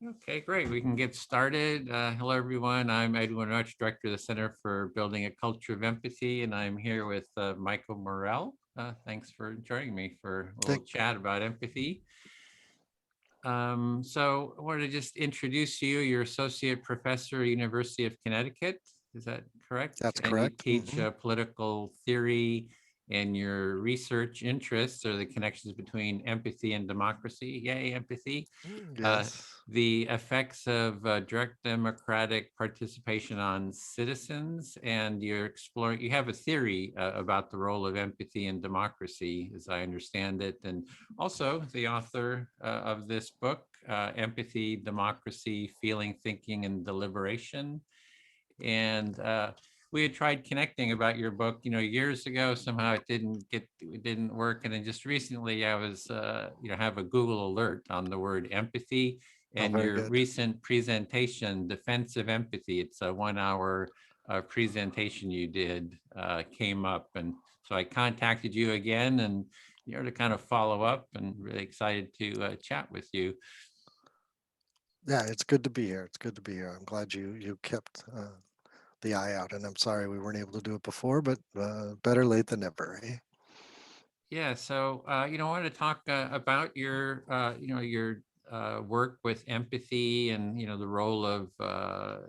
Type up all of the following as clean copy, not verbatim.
Okay, great. We can get started. Hello, everyone. I'm Edwin Rutsch, Director of the Center for Building a Culture of Empathy, and I'm here with Michael Morrell. Thanks for joining me for a little Thank, chat about empathy. So I wanted to just introduce you. You're Associate Professor at University of Connecticut. Is that correct? that's And you correct. teach political theory, and your research interests are the connections between empathy and democracy. Yay, empathy. Uh, Yes. the effects of direct democratic participation on citizens, and you have a theory about the role of empathy in democracy, as I understand it, and also the author of this book, Empathy, Democracy, Feeling, Thinking, and Deliberation. And we had tried connecting about your book, years ago. Somehow it didn't work. And then just recently I was, have a Google alert on the word empathy, Oh, and very your good. recent presentation, Defensive Empathy. It's a 1 hour presentation you did, came up. And so I contacted you again, and to kind of follow up, and really excited to chat with you. Yeah, it's good to be here. It's good to be here. I'm glad you kept the eye out, and I'm sorry we weren't able to do it before, but better late than never, eh? Yeah, so I wanted to talk about your work with empathy, and the role of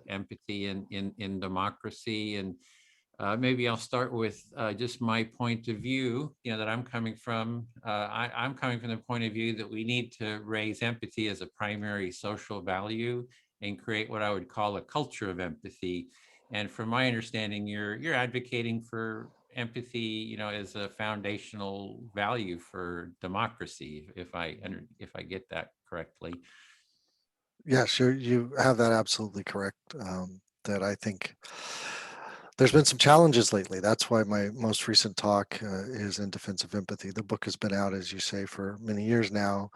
empathy in democracy, and maybe I'll start with just my point of view. That I'm coming from. I'm coming from the point of view that we need to raise empathy as a primary social value and create what I would call a culture of empathy. And from my understanding, you're advocating for empathy, as a foundational value for democracy, if I get that correctly. Yeah, sure. You have that absolutely correct. That I think there's been some challenges lately. That's why my most recent talk is in defense of empathy. The book has been out, as you say, for many years now.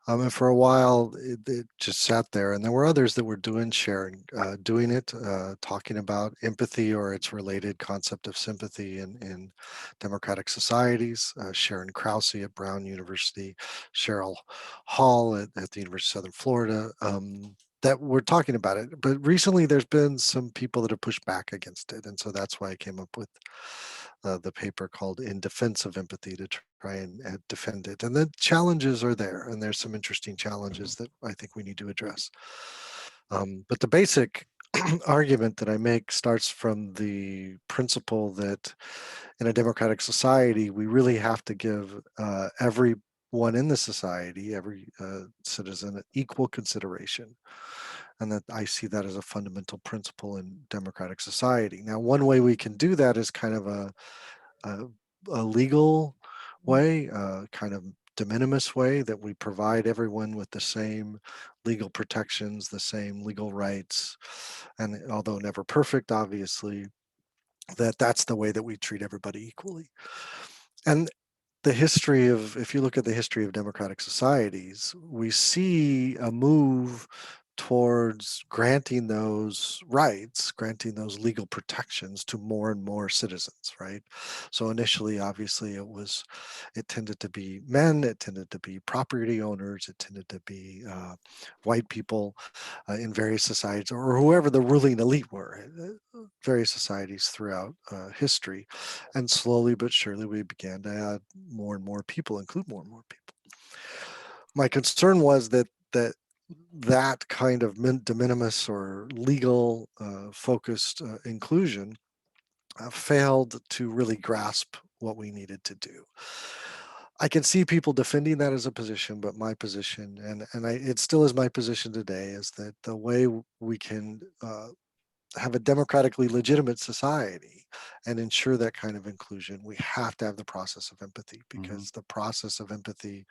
And for a while, it just sat there. And there were others that were doing it, talking about empathy or its related concept of sympathy in democratic societies. Sharon Krause at Brown University, Cheryl Hall at the University of Southern Florida. That we're talking about it. But recently, there's been some people that have pushed back against it. And so that's why I came up with the paper called In Defense of Empathy to try and defend it. And the challenges are there, and there's some interesting challenges that I think we need to address. But the basic argument that I make starts from the principle that in a democratic society, we really have to give everyone in the society, every citizen, equal consideration. And that I see that as a fundamental principle in democratic society. Now, one way we can do that is kind of a, a legal way, kind of de minimis way, that we provide everyone with the same legal protections, the same legal rights, and although never perfect, obviously, that's the way that we treat everybody equally. And if you look at the history of democratic societies, we see a move towards granting those rights, granting those legal protections to more and more citizens, right? So initially, obviously, it tended to be men, it tended to be property owners, it tended to be white people in various societies, or whoever the ruling elite were, various societies throughout history. And slowly but surely, we began to add more and more people, include more and more people. My concern was that kind of de minimis or legal focused inclusion failed to really grasp what we needed to do. I can see people defending that as a position, but my position, it still is my position today, is that the way we can have a democratically legitimate society and ensure that kind of inclusion, we have to have the process of empathy, Mhm. because the process of empathy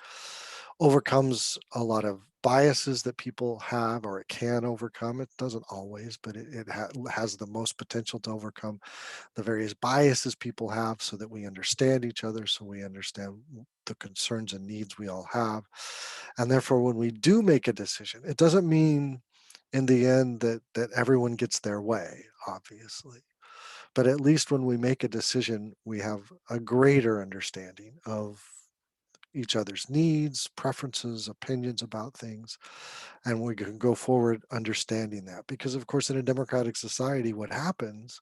overcomes a lot of biases that people have, or it can overcome. It doesn't always, but has the most potential to overcome the various biases people have, so that we understand each other, so we understand the concerns and needs we all have. And therefore, when we do make a decision, it doesn't mean in the end that everyone gets their way, obviously. But at least when we make a decision, we have a greater understanding of each other's needs, preferences, opinions about things, and we can go forward understanding that. Because, of course, in a democratic society, what happens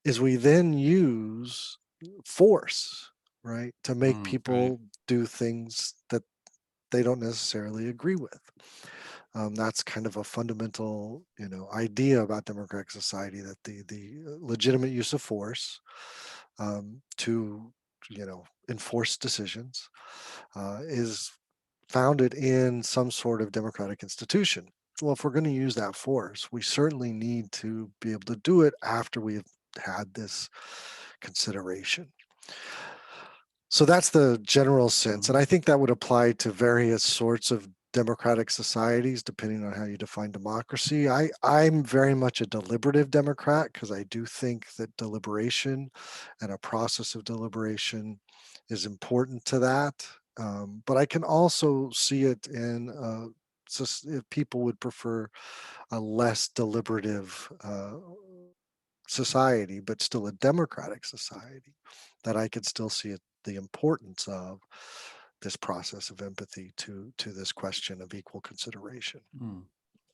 is we then use force, right, to make Right. people do things that they don't necessarily agree with. That's kind of a fundamental, idea about democratic society, that the legitimate use of force to, enforce decisions is founded in some sort of democratic institution. Well, if we're going to use that force, we certainly need to be able to do it after we've had this consideration. So that's the general sense. And Mhm. I think that would apply to various sorts of democratic societies, depending on how you define democracy. I'm very much a deliberative Democrat because I do think that deliberation and a process of deliberation is important to that. But I can also see it in if people would prefer a less deliberative society, but still a democratic society, that I could still see it, the importance of this process of empathy to this question of equal consideration. Mm.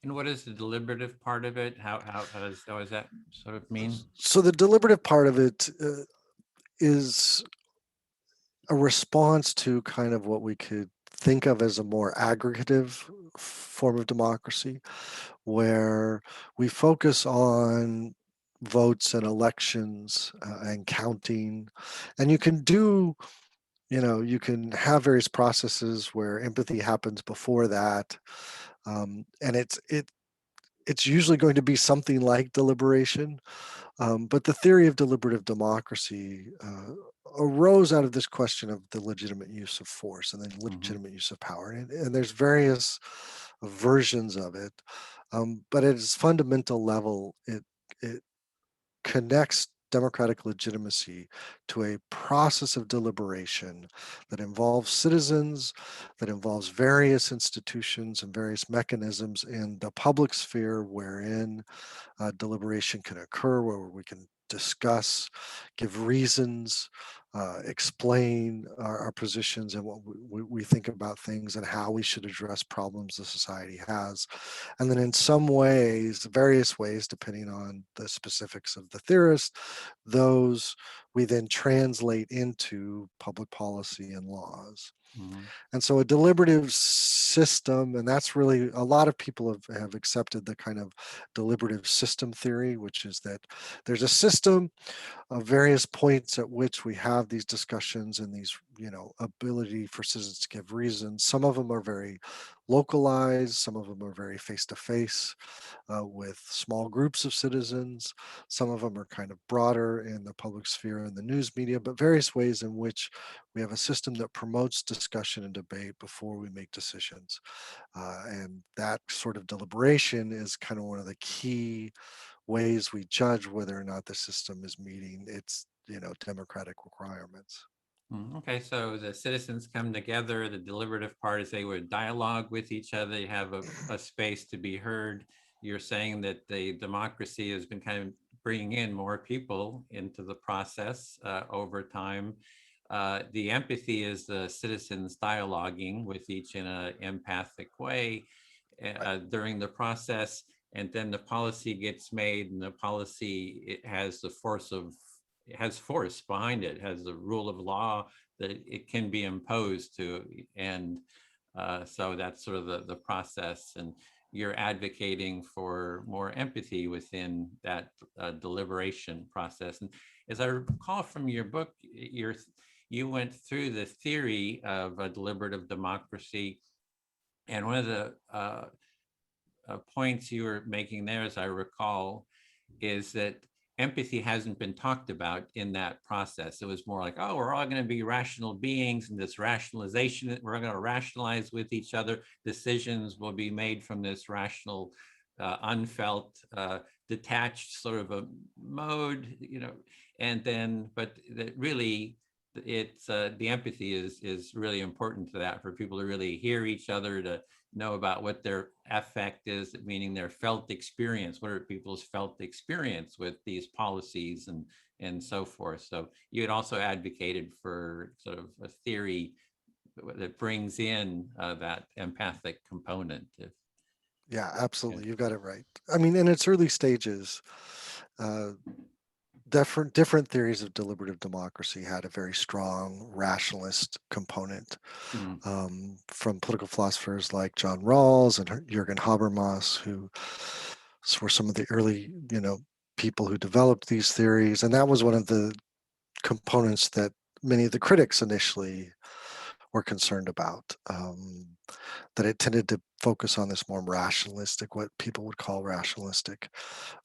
And what is the deliberative part of it? How does that sort of mean? So the deliberative part of it is a response to kind of what we could think of as a more aggregative form of democracy, where we focus on votes and elections and counting. And you can have various processes where empathy happens before that. And it's usually going to be something like deliberation. But the theory of deliberative democracy arose out of this question of the legitimate use of force and the Hmm. legitimate use of power. And there's various versions of it. But at its fundamental level, it connects democratic legitimacy to a process of deliberation that involves citizens, that involves various institutions and various mechanisms in the public sphere wherein deliberation can occur, where we can discuss, give reasons, explain our positions and what we think about things and how we should address problems the society has. And then, in some ways, various ways, depending on the specifics of the theorist, those we then translate into public policy and laws. Hmm. And so a deliberative system, and that's really a lot of people have accepted the kind of deliberative system theory, which is that there's a system of various points at which we have these discussions and these, ability for citizens to give reasons. Some of them are very localized, some of them are very face to face with small groups of citizens. Some of them are kind of broader in the public sphere and the news media, but various ways in which we have a system that promotes discussion and debate before we make decisions. And that sort of deliberation is kind of one of the key ways we judge whether or not the system is meeting its, democratic requirements. Okay, so the citizens come together. The deliberative part is they would dialogue with each other. They have a space to be heard. You're saying that the democracy has been kind of bringing in more people into the process over time. The empathy is the citizens dialoguing with each in an empathic way Right. during the process, and then the policy gets made, and the policy it has the force of it has force behind it, has the rule of law that it can be imposed to, and so that's sort of the process. And you're advocating for more empathy within that deliberation process. And as I recall from your book, you went through the theory of a deliberative democracy, and one of the points you were making there, as I recall, is that empathy hasn't been talked about in that process. It was more like, oh, we're all going to be rational beings, and this rationalization, we're going to rationalize with each other. Decisions will be made from this rational, unfelt, detached sort of a mode, and then, but that really, it's the empathy is really important to that, for people to really hear each other, to know about what their affect is, meaning their felt experience. What are people's felt experience with these policies and so forth. So you had also advocated for sort of a theory that brings in that empathic component. If, Yeah, yeah. absolutely. You've got it right. I mean, in its early stages, uh, different theories of deliberative democracy had a very strong rationalist component, Mm, from political philosophers like John Rawls and Jürgen Habermas, who were some of the early, people who developed these theories. And that was one of the components that many of the critics initially were concerned about. That it tended to focus on this more rationalistic, what people would call rationalistic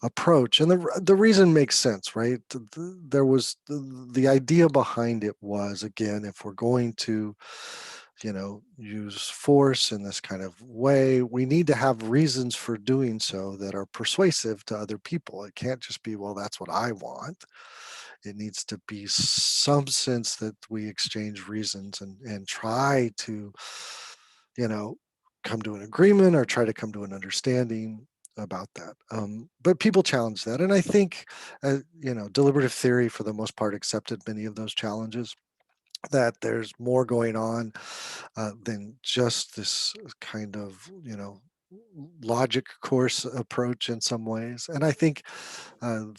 approach. And the reason makes sense, right? There was the idea behind it was, again, if we're going to, use force in this kind of way, we need to have reasons for doing so that are persuasive to other people. It can't just be, well, that's what I want. It needs to be some sense that we exchange reasons and try to, you know, come to an agreement or try to come to an understanding about that. But people challenge that. And I think, deliberative theory, for the most part, accepted many of those challenges, that there's more going on than just this kind of, logic course approach in some ways. And I think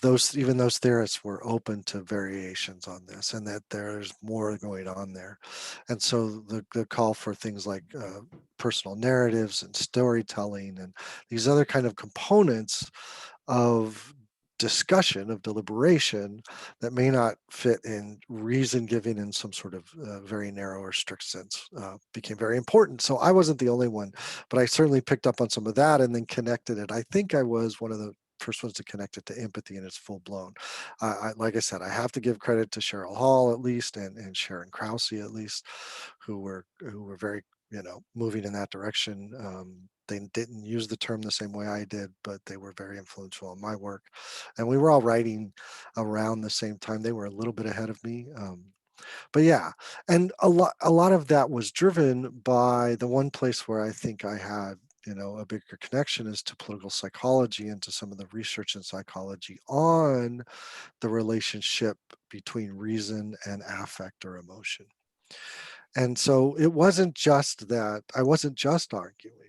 those theorists were open to variations on this, and that there's more going on there. And so the call for things like personal narratives and storytelling and these other kind of components of discussion, of deliberation, that may not fit in reason giving in some sort of very narrow or strict sense, became very important. So I wasn't the only one, but I certainly picked up on some of that and then connected it. I think I was one of the first ones to connect it to empathy in its full blown. Like I said, I have to give credit to Cheryl Hall at least, and Sharon Krause at least, who were very, moving in that direction. They didn't use the term the same way I did, but they were very influential in my work. And we were all writing around the same time. They were a little bit ahead of me. But yeah, and a lot of that was driven by the one place where I think I had, a bigger connection, is to political psychology and to some of the research in psychology on the relationship between reason and affect or emotion. And so it wasn't just that I wasn't just arguing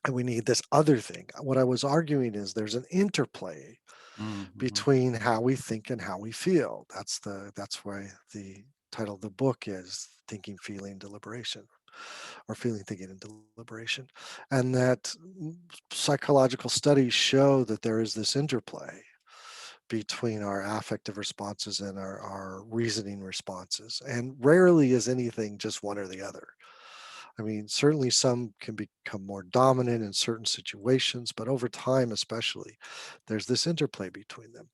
and we need this other thing. What I was arguing is there's an interplay mm, between how we think and how we feel. That's why the title of the book is Thinking, Feeling, Deliberation, or Feeling, Thinking, and Deliberation. And that psychological studies show that there is this interplay between our affective responses and our reasoning responses. And rarely is anything just one or the other. I mean, certainly some can become more dominant in certain situations, but over time, especially, there's this interplay between them.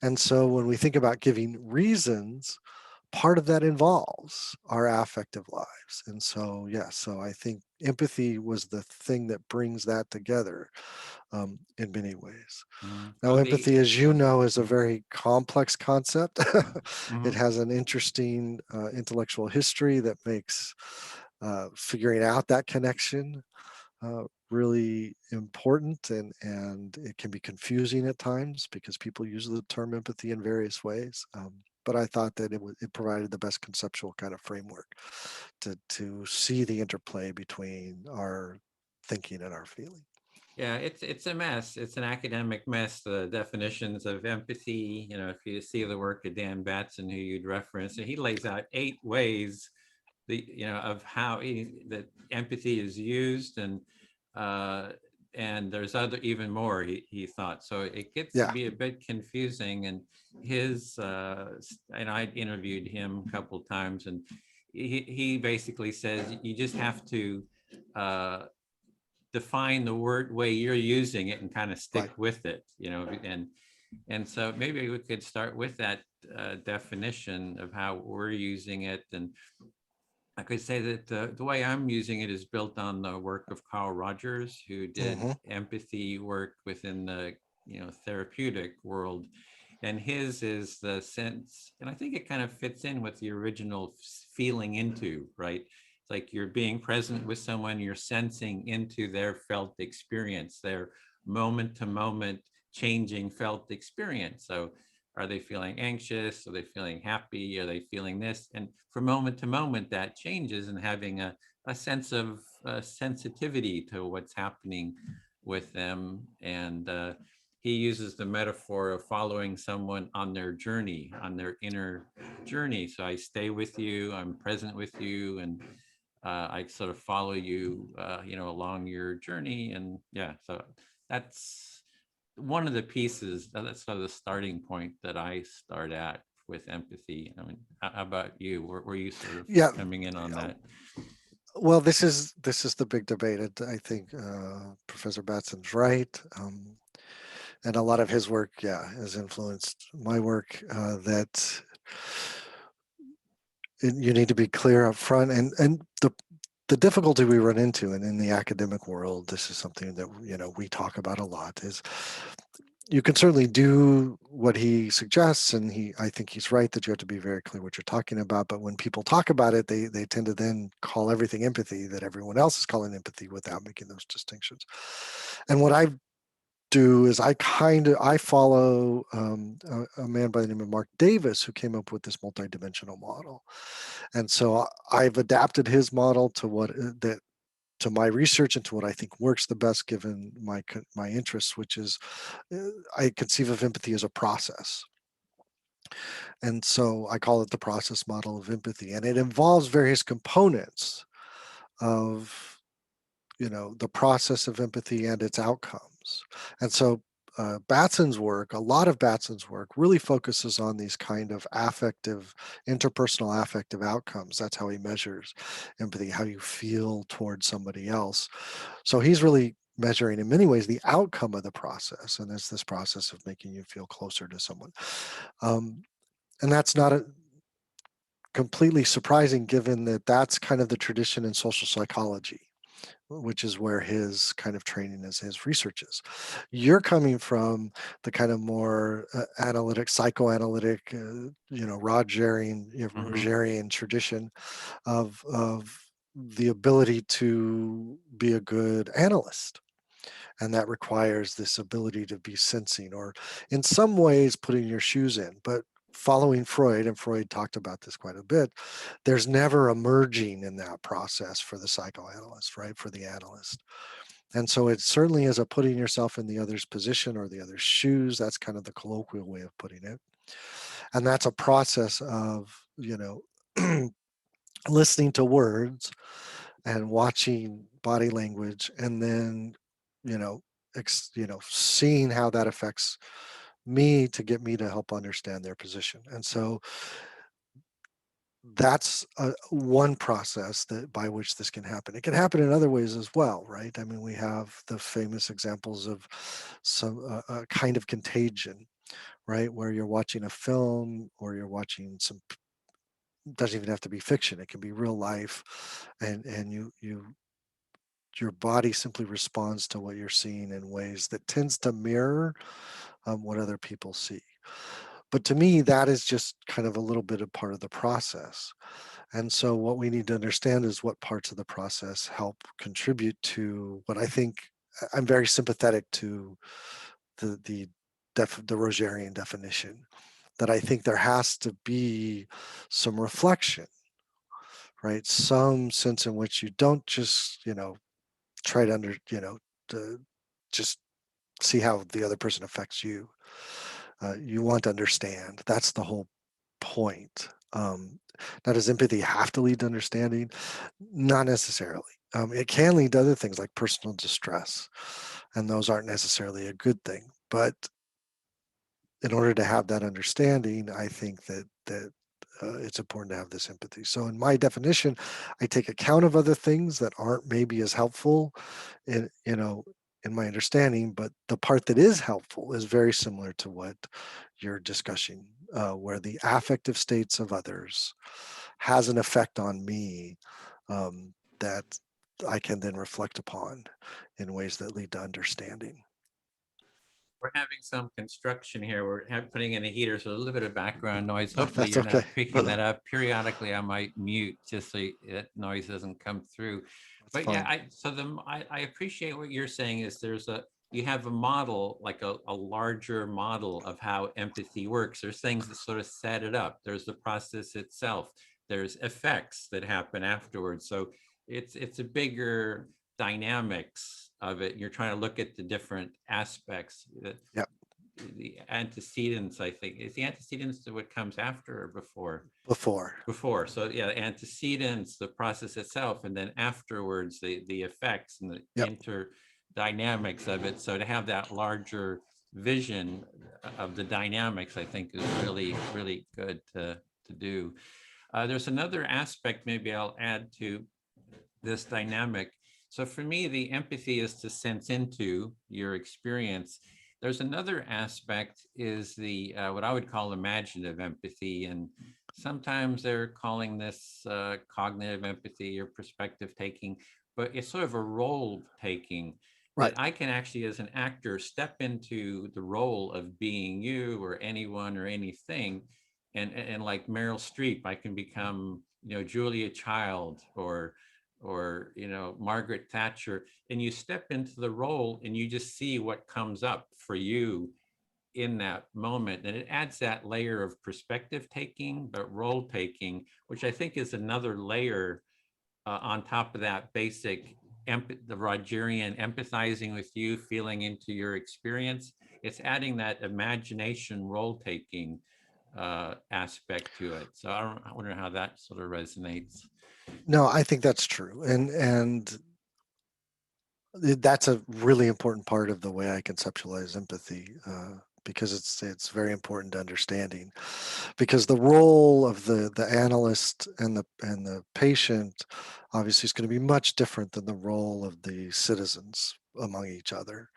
And so when we think about giving reasons, part of that involves our affective lives. And so, yes, so I think empathy was the thing that brings that together, in many ways. Now, So the, empathy, as you know, is a very complex concept. It mhm. has an interesting intellectual history that makes figuring out that connection really important, and it can be confusing at times because people use the term empathy in various ways. But I thought that it provided the best conceptual kind of framework to see the interplay between our thinking and our feeling. Yeah, it's a mess. It's an academic mess. The definitions of empathy, if you see the work of Dan Batson, who you'd reference, and he lays out 8 ways of how that empathy is used, uh, and there's other even more. He thought so. It gets to Yeah, be a bit confusing, and and I interviewed him a couple times, and he basically says you just have to. Uh, define the word way you're using it and kind of right. stick with it, and so maybe we could start with that definition of how we're using it. And I could say that the way I'm using it is built on the work of Carl Rogers, who did Hmm. empathy work within the therapeutic world, and his is the sense, and I think it kind of fits in with the original feeling into, right? It's like you're being present with someone, you're sensing into their felt experience, their moment to moment changing felt experience. So Are they feeling anxious? Are they feeling happy? Are they feeling this? And from moment to moment, that changes, and having a sense of sensitivity to what's happening with them. And he uses the metaphor of following someone on their journey, on their inner journey. So I stay with you, I'm present with you, and I sort of follow you, along your journey. And yeah, so that's one of the pieces. That's sort of the starting point that I start at with empathy. I mean, how about you? Were you sort of Yeah. coming in on that? Well, this is the big debate. I think Professor Batson's right, and a lot of his work, yeah, has influenced my work. That you need to be clear up front, and the difficulty we run into, and in the academic world, this is something that we talk about a lot. Is you can certainly do what he suggests, and I think he's right that you have to be very clear what you're talking about. But when people talk about it, they tend to then call everything empathy that everyone else is calling empathy without making those distinctions. And what I do is I follow a man by the name of Mark Davis, who came up with this multidimensional model. And so I've adapted his model to to my research and to what I think works the best given my interests, which is I conceive of empathy as a process. And so I call it the process model of empathy. And it involves various components of, the process of empathy and its outcomes. And so Batson's work, a lot of Batson's work really focuses on these kind of interpersonal affective outcomes. That's how he measures empathy, how you feel towards somebody else. So he's really measuring in many ways the outcome of the process. And it's this process of making you feel closer to someone. And that's not completely surprising given that that's kind of the tradition in social psychology, which is where his kind of training is, his research is. You're coming from the kind of more analytic, psychoanalytic, Hmm. Rogerian tradition of the ability to be a good analyst. And that requires this ability to be sensing, or in some ways putting your shoes in. But following Freud, and Freud talked about this quite a bit, there's never a merging in that process for the psychoanalyst, right? For the analyst. And so it certainly is a putting yourself in the other's position or the other's shoes. That's kind of the colloquial way of putting it. And that's a process of, listening to words and watching body language, and then you know seeing how that affects me to get me to help understand their position. And so that's one process that by which this can happen. It can happen in other ways as well, right? I mean, we have the famous examples of some kind of contagion, right, where you're watching a film or you're watching some, doesn't even have to be fiction, it can be real life, and your body simply responds to what you're seeing in ways that tends to mirror what other people see. But to me, that is just kind of a little bit of part of the process. And so what we need to understand is what parts of the process help contribute to what I think. I'm very sympathetic to the the Rogerian definition, that I think there has to be some reflection, right? Some sense in which you don't just, try to to just see how the other person affects you. You want to understand. That's the whole point. Now, does empathy have to lead to understanding? Not necessarily. It can lead to other things like personal distress, and those aren't necessarily a good thing. But in order to have that understanding, I think that it's important to have this empathy. So, in my definition, I take account of other things that aren't maybe as helpful, in in my understanding. But the part that is helpful is very similar to what you're discussing, where the affective states of others has an effect on me, that I can then reflect upon in ways that lead to understanding. We're having some construction here. We're putting in a heater, so a little bit of background noise. Hopefully, That's you're okay. not picking that up. Periodically, I might mute just so that noise doesn't come through. That's But yeah, fine. I appreciate what you're saying. Is there's you have a model, like a larger model of how empathy works. There's things that sort of set it up. There's the process itself. There's effects that happen afterwards. So it's a bigger dynamics of it. You're trying to look at the different aspects. Yeah, The antecedents, I think, is the antecedents to what comes after or before? before. Before. So yeah, antecedents, the process itself, and then afterwards, the effects and the Yep. interdynamics of it. So to have that larger vision of the dynamics, I think is really, really good to do. There's another aspect maybe I'll add to this dynamic. So for me, the empathy is to sense into your experience. There's another aspect is the what I would call imaginative empathy, and sometimes they're calling this cognitive empathy or perspective taking, but it's sort of a role taking that Right. I can actually, as an actor, step into the role of being you or anyone or anything, and like Meryl Streep, I can become Julia Child or Margaret Thatcher, and you step into the role and you just see what comes up for you in that moment, and it adds that layer of perspective taking but role taking, which I think is another layer on top of that basic the Rogerian empathizing with you, feeling into your experience. It's adding that imagination role taking aspect to it. So I wonder how that sort of resonates. No, I think that's true, and that's a really important part of the way I conceptualize empathy, because it's very important to understanding, because the role of the analyst and the patient obviously is going to be much different than the role of the citizens among each other.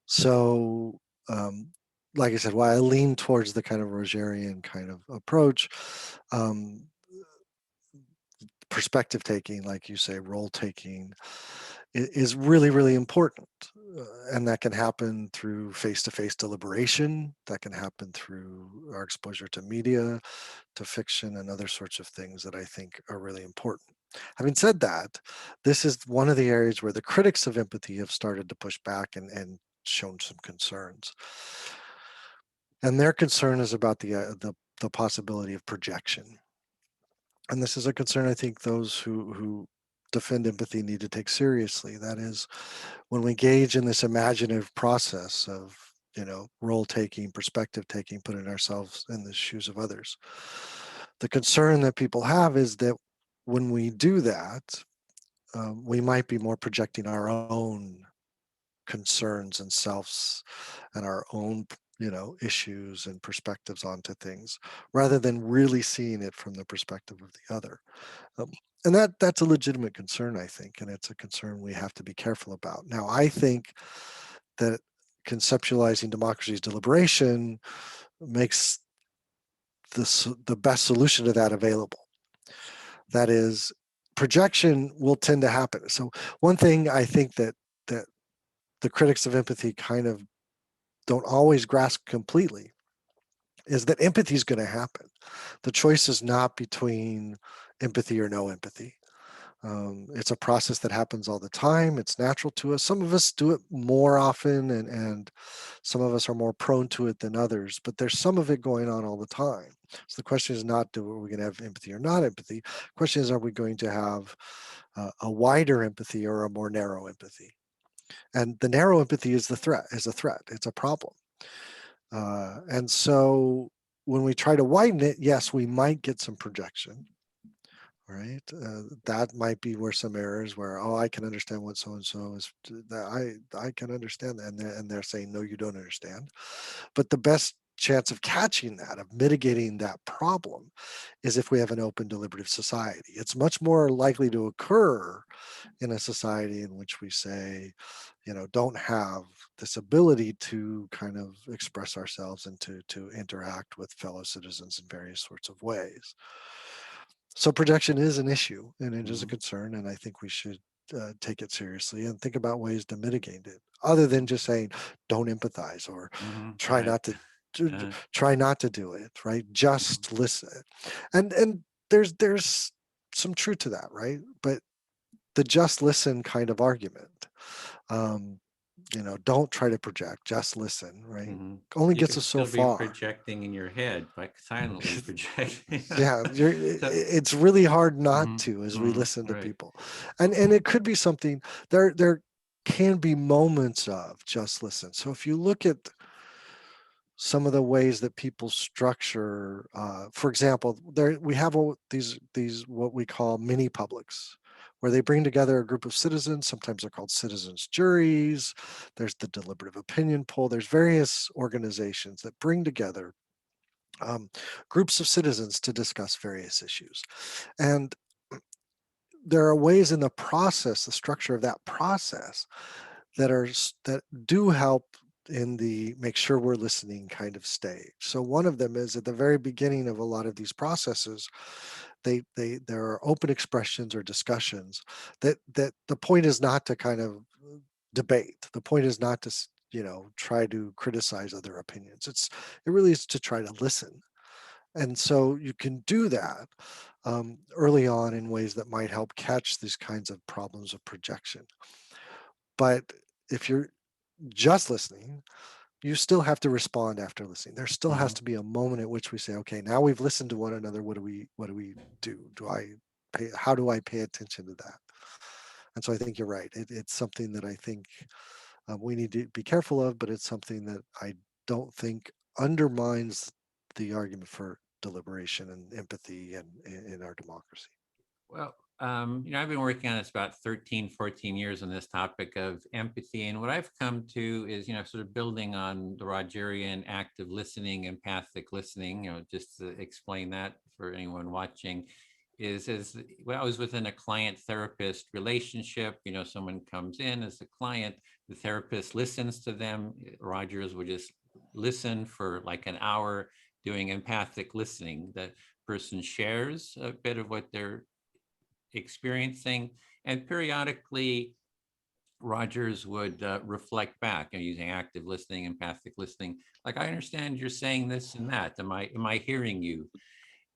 So, um, like I said, while I lean towards the kind of Rogerian kind of approach, um, perspective taking, like you say, role taking, is really, really important. And that can happen through face to face deliberation, that can happen through our exposure to media, to fiction, and other sorts of things that I think are really important. Having said that, this is one of the areas where the critics of empathy have started to push back and shown some concerns. And their concern is about the possibility of projection. And this is a concern I think those who defend empathy need to take seriously. That is, when we engage in this imaginative process of role taking, perspective taking, putting ourselves in the shoes of others, the concern that people have is that when we do that, we might be more projecting our own concerns and selves and our own issues and perspectives onto things, rather than really seeing it from the perspective of the other. um, and that's a legitimate concern, I think, and it's a concern we have to be careful about. Now, I think that conceptualizing democracy's deliberation makes the best solution to that available. That is, projection will tend to happen. So one thing I think that the critics of empathy kind of don't always grasp completely is that empathy is going to happen. The choice is not between empathy or no empathy. It's a process that happens all the time. It's natural to us. Some of us do it more often, and some of us are more prone to it than others, but there's some of it going on all the time. So the question is not, are we going to have empathy or not empathy? The question is, are we going to have a wider empathy or a more narrow empathy? And the narrow empathy is a threat. It's a problem. And so when we try to widen it, yes, we might get some projection, right? That might be where some errors where, oh, I can understand what so-and-so is, I can understand that. And they're saying, no, you don't understand. But the best chance of catching that, of mitigating that problem, is if we have an open deliberative society. It's much more likely to occur in a society in which we say, don't have this ability to kind of express ourselves and to interact with fellow citizens in various sorts of ways. So projection is an issue, and it is a Mhm. concern, and I think we should take it seriously and think about ways to mitigate it, other than just saying don't empathize or try Right. not to Uh, try not to do it. Right? mhm. Just listen, and there's some truth to that, right? But the just listen kind of argument, um, don't try to project, just listen, right? Hmm. Only You gets could us so still be far. projecting in your head, like silently projecting. Yeah, So, it's really hard not mhm, to as we mhm, listen to right. people. And it could be something, there can be moments of just listen. So if you look at some of the ways that people structure, for example, there we have these what we call mini publics, where they bring together a group of citizens. Sometimes they're called citizens juries. There's the deliberative opinion poll. There's various organizations that bring together um, groups of citizens to discuss various issues. And there are ways in the process, the structure of that process, that do help in the make sure we're listening kind of stage. So one of them is at the very beginning of a lot of these processes, there are open expressions or discussions that the point is not to kind of debate. The point is not to try to criticize other opinions. It really is to try to listen. And so you can do that early on in ways that might help catch these kinds of problems of projection. But if you're just listening, you still have to respond after listening. There still has Mhm. to be a moment at which we say, okay, now we've listened to one another. What do we do? How do I pay attention to that? And so I think you're right. It's something that I think we need to be careful of, but it's something that I don't think undermines the argument for deliberation and empathy and in our democracy. Well, I've been working on this about 13, 14 years on this topic of empathy. And what I've come to is, sort of building on the Rogerian active listening, empathic listening, just to explain that for anyone watching, is as when I was within a client therapist relationship, someone comes in as a client, the therapist listens to them. Rogers would just listen for like an hour doing empathic listening. The person shares a bit of what they're experiencing, and periodically Rogers would reflect back and using active listening, empathic listening. Like, I understand you're saying this and that. Am I hearing you?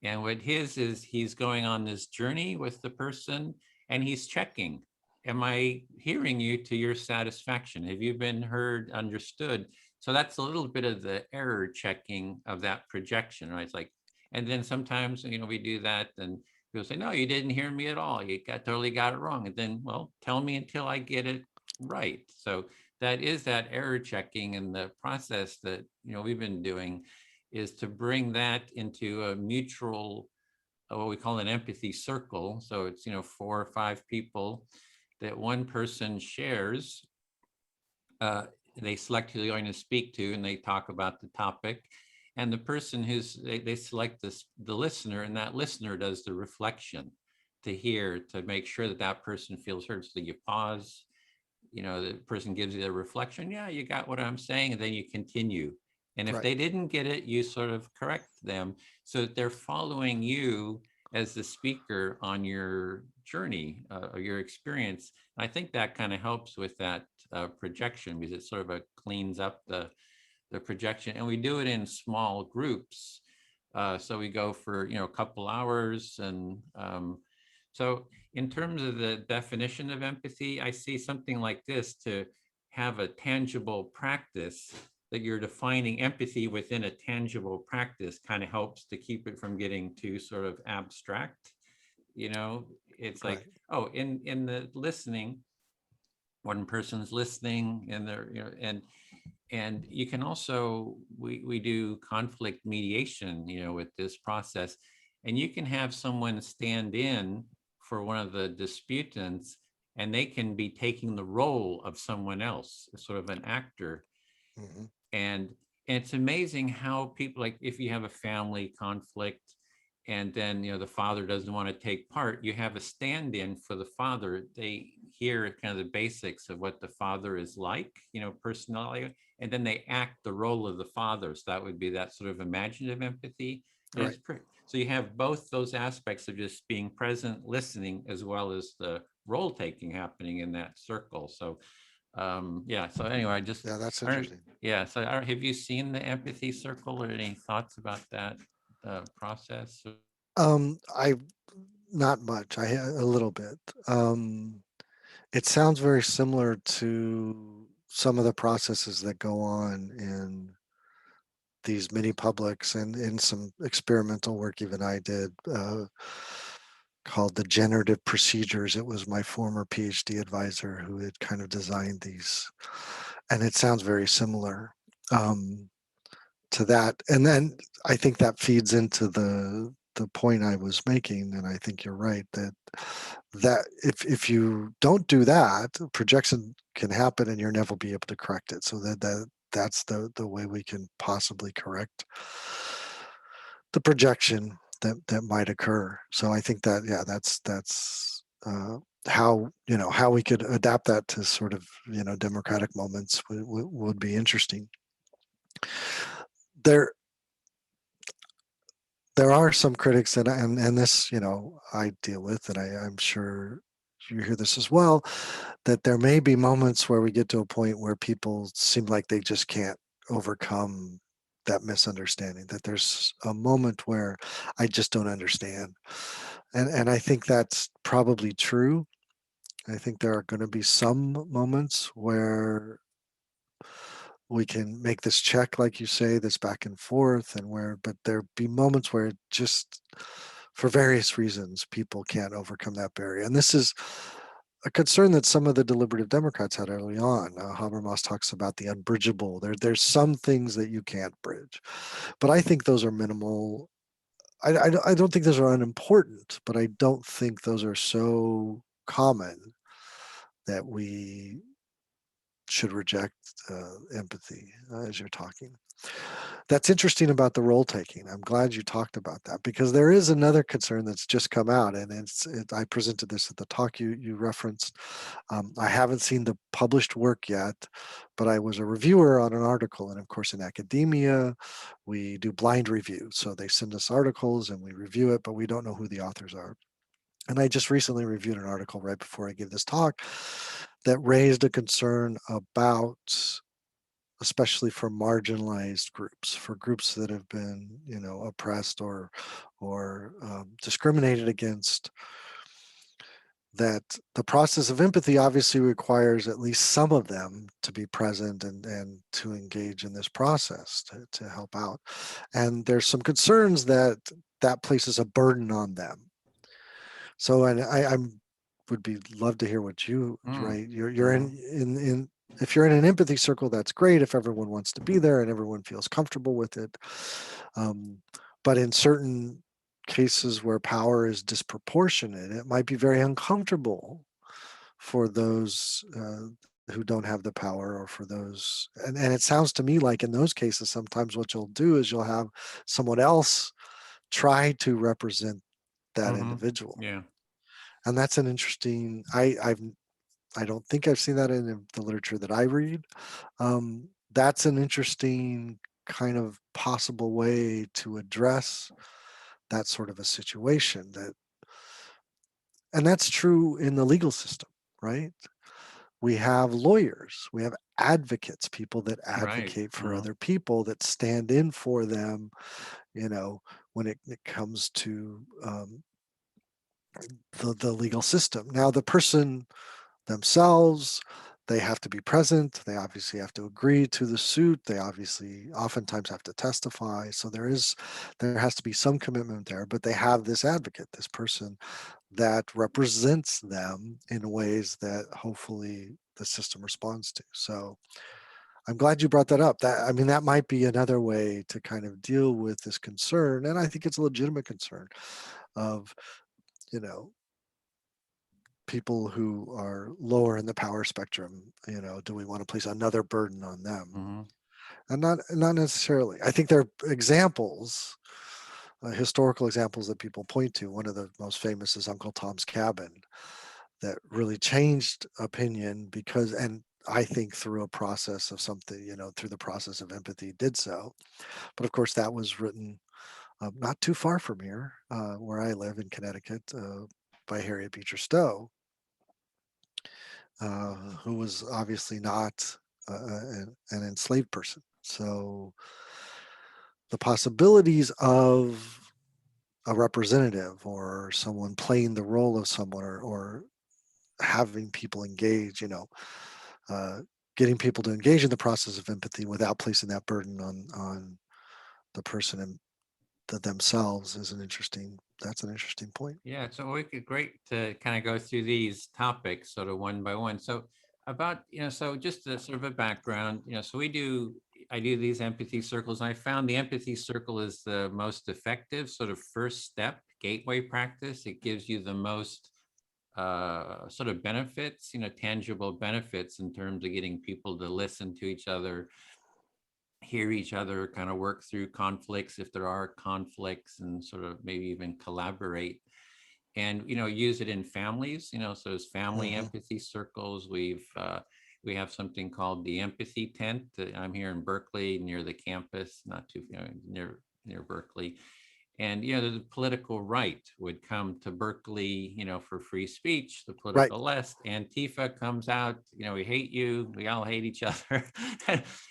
And what his is, he's going on this journey with the person and he's checking, am I hearing you to your satisfaction? Have you been heard, understood? So that's a little bit of the error checking of that projection, right? It's like, and then sometimes, we do that and people say, no, you didn't hear me at all. You totally got it wrong. And then, well, tell me until I get it right. So that is that error checking, and the process that, we've been doing is to bring that into a mutual, what we call an empathy circle. So it's, 4 or 5 people that one person shares. Uh, they select who they're going to speak to and they talk about the topic. And the person they select the listener, and that listener does the reflection to hear, to make sure that that person feels heard. So you pause, the person gives you a reflection, yeah, you got what I'm saying, and then you continue. And if Right. they didn't get it, you sort of correct them so that they're following you as the speaker on your journey, or your experience. And I think that kind of helps with that projection, because it sort of cleans up the projection. And we do it in small groups. So we go for, a couple hours. And so in terms of the definition of empathy, I see something like this: to have a tangible practice, that you're defining empathy within a tangible practice, kind of helps to keep it from getting too sort of abstract. It's like, Right. oh, in the listening, one person's listening and they're, and you can also, we do conflict mediation, with this process, and you can have someone stand in for one of the disputants, and they can be taking the role of someone else, sort of an actor. Hmm. And it's amazing how people, like, if you have a family conflict and then, the father doesn't want to take part, you have a stand-in for the father. They hear kind of the basics of what the father is like, personality, and then they act the role of the father. So that would be that sort of imaginative empathy. And Right. it's pretty, so you have both those aspects of just being present, listening, as well as the role taking happening in that circle. So yeah, so anyway, Yeah, that's I don't, interesting. yeah, so have you seen the empathy circle, or any thoughts about that process? I Not much. A little bit. It sounds very similar to some of the processes that go on in these mini publics and in some experimental work even I did called the generative procedures. It was my former PhD advisor who had kind of designed these, and it sounds very similar to that. And then I think that feeds into the point I was making, and I think you're right that if you don't do that, projection can happen and you'll never be able to correct it. So that's the way we can possibly correct the projection that might occur. So I think that, yeah, that's how, how we could adapt that to sort of, democratic moments would be interesting. There there are some critics, and this, I deal with, and I'm sure you hear this as well, that there may be moments where we get to a point where people seem like they just can't overcome that misunderstanding, that there's a moment where I just don't understand. And I think that's probably true. I think there are going to be some moments where we can make this check, like you say, this back and forth, but there be moments where it just, for various reasons, people can't overcome that barrier. And this is a concern that some of the deliberative Democrats had early on. Habermas talks about the unbridgeable. There's some things that you can't bridge, but I think those are minimal. I don't think those are unimportant, but I don't think those are so common that we should reject empathy as you're talking. That's interesting about the role taking. I'm glad you talked about that, because there is another concern that's just come out, and I presented this at the talk you referenced. I haven't seen the published work yet, but I was a reviewer on an article, and of course in academia we do blind review. So they send us articles and we review it, but we don't know who the authors are. And I just recently reviewed an article right before I gave this talk that raised a concern about, especially for marginalized groups, for groups that have been, oppressed or discriminated against, that the process of empathy obviously requires at least some of them to be present and to engage in this process to help out. And there's some concerns that that places a burden on them. So, and I'm would be love to hear what you, Mm, right, you're mhm, in if you're in an empathy circle, that's great if everyone wants to be there and everyone feels comfortable with it. um, but in certain cases where power is disproportionate, it might be very uncomfortable for those who don't have the power, or for those, and it sounds to me like in those cases sometimes what you'll do is you'll have someone else try to represent that mhm. individual. Yeah, And that's an interesting, I don't think I've seen that in the literature that I read. That's an interesting kind of possible way to address that sort of a situation. And that's true in the legal system, right? We have lawyers, we have advocates, people that right. advocate for other people, that stand in for them, you know, when it comes to the legal system. Now, the person themselves, they have to be present. They obviously have to agree to the suit. They obviously oftentimes have to testify. So there has to be some commitment there, but they have this advocate, this person that represents them in ways that hopefully the system responds to. So I'm glad you brought that up. I mean, that might be another way to kind of deal with this concern. And I think it's a legitimate concern of, you know, people who are lower in the power spectrum. Do we want to place another burden on them? Mhm, And not necessarily. I think there are examples, historical examples that people point to. One of the most famous is Uncle Tom's Cabin, that really changed opinion because, and I think through a process of something, through the process of empathy did so. But of course, that was written not too far from here, where I live in Connecticut, by Harriet Beecher Stowe, who was obviously not an enslaved person. So the possibilities of a representative or someone playing the role of someone, or having people engage, uh, getting people to engage in the process of empathy without placing that burden on the person and themselves is that's an interesting point. Yeah, so we could great to kind of go through these topics sort of one by one. So about, so just a sort of a background, so I do these empathy circles, and I found the empathy circle is the most effective sort of first step gateway practice. It gives you the most sort of benefits, tangible benefits in terms of getting people to listen to each other, hear each other, kind of work through conflicts if there are conflicts, and sort of maybe even collaborate, and use it in families. So as family Hmm. empathy circles, we have something called the empathy tent. I'm here in Berkeley near the campus, not too near Berkeley. And the political right would come to Berkeley, for free speech. The Right. political left, Antifa, comes out, we hate you, we all hate each other.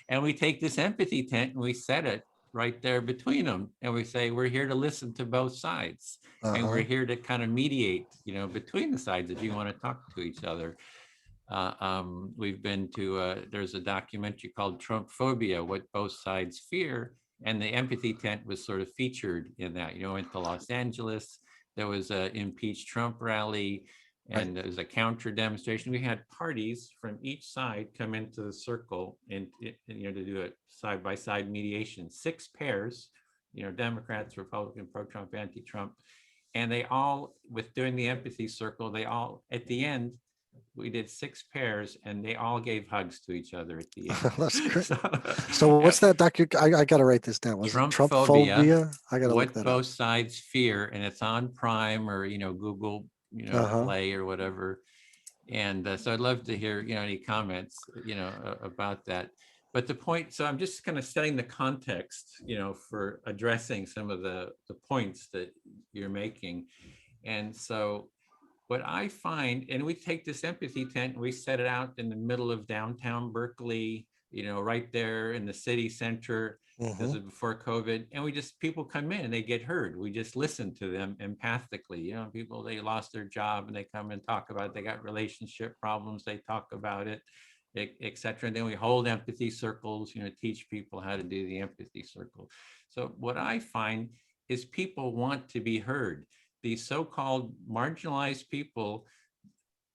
And we take this empathy tent and we set it right there between them, and we say we're here to listen to both sides, and we're Uh-huh. here to kind of mediate, between the sides if you want to talk to each other. We've been to, there's a documentary called Trump Phobia, What Both Sides Fear. And the empathy tent was sort of featured in that. Went to Los Angeles. There was an impeach Trump rally, Right. and there was a counter demonstration. We had parties from each side come into the circle and, to do a side by side mediation. 6 pairs, Democrats, Republican, pro-Trump, anti-Trump. And they all, with doing the empathy circle, they all, at the end, we did 6 pairs, and they all gave hugs to each other at the end. That's great. So, So what's that I got to write this down. Was it Trump Trump phobia, phobia? I got to look what that up. both sides fear, and it's on Prime or Google, Uh-huh. Play or whatever. And so I'd love to hear any comments about that. But the point, so I'm just kind of setting the context for addressing some of the points that you're making. And so what I find, and we take this empathy tent and we set it out in the middle of downtown Berkeley, right there in the city center. This Hmm. is before COVID. And people come in and they get heard. We just listen to them empathically. People, they lost their job and they come and talk about it. They got relationship problems, they talk about it, et cetera. And then we hold empathy circles, teach people how to do the empathy circle. So what I find is people want to be heard. These so-called marginalized people,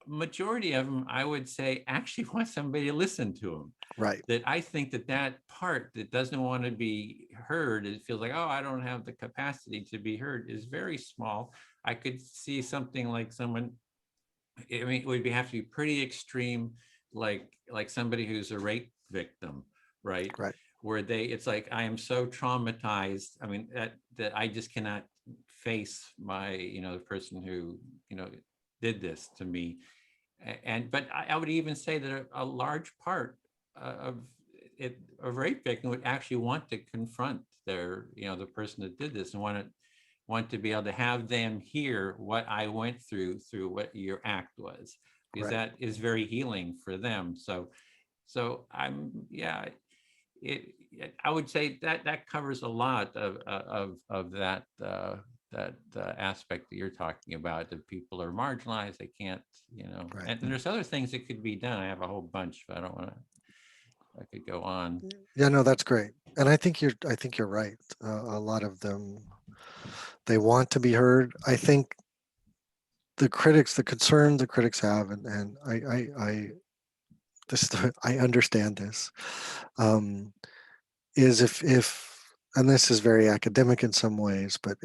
majority of them, I would say, actually want somebody to listen to them. Right. That I think that part that doesn't want to be heard, it feels like, oh, I don't have the capacity to be heard, is very small. I could see something like someone, I mean, it would have to be pretty extreme, like somebody who's a rape victim, right? Right. Where it's like, I am so traumatized. I mean, that I just cannot face my, the person who, did this to me. But I would even say that a large part of it, a rape victim would actually want to confront their, the person that did this, and want to be able to have them hear what I went through what your act was, because Right. that is very healing for them. So I would say that covers a lot of that aspect that you're talking about, that people are marginalized, they can't, Right. and there's other things that could be done. I have a whole bunch, but I don't want to, I could go on. Yeah, no, that's great. And I think you're right. A lot of them, they want to be heard. I think the concern the critics have, and I understand this, is and this is very academic in some ways, but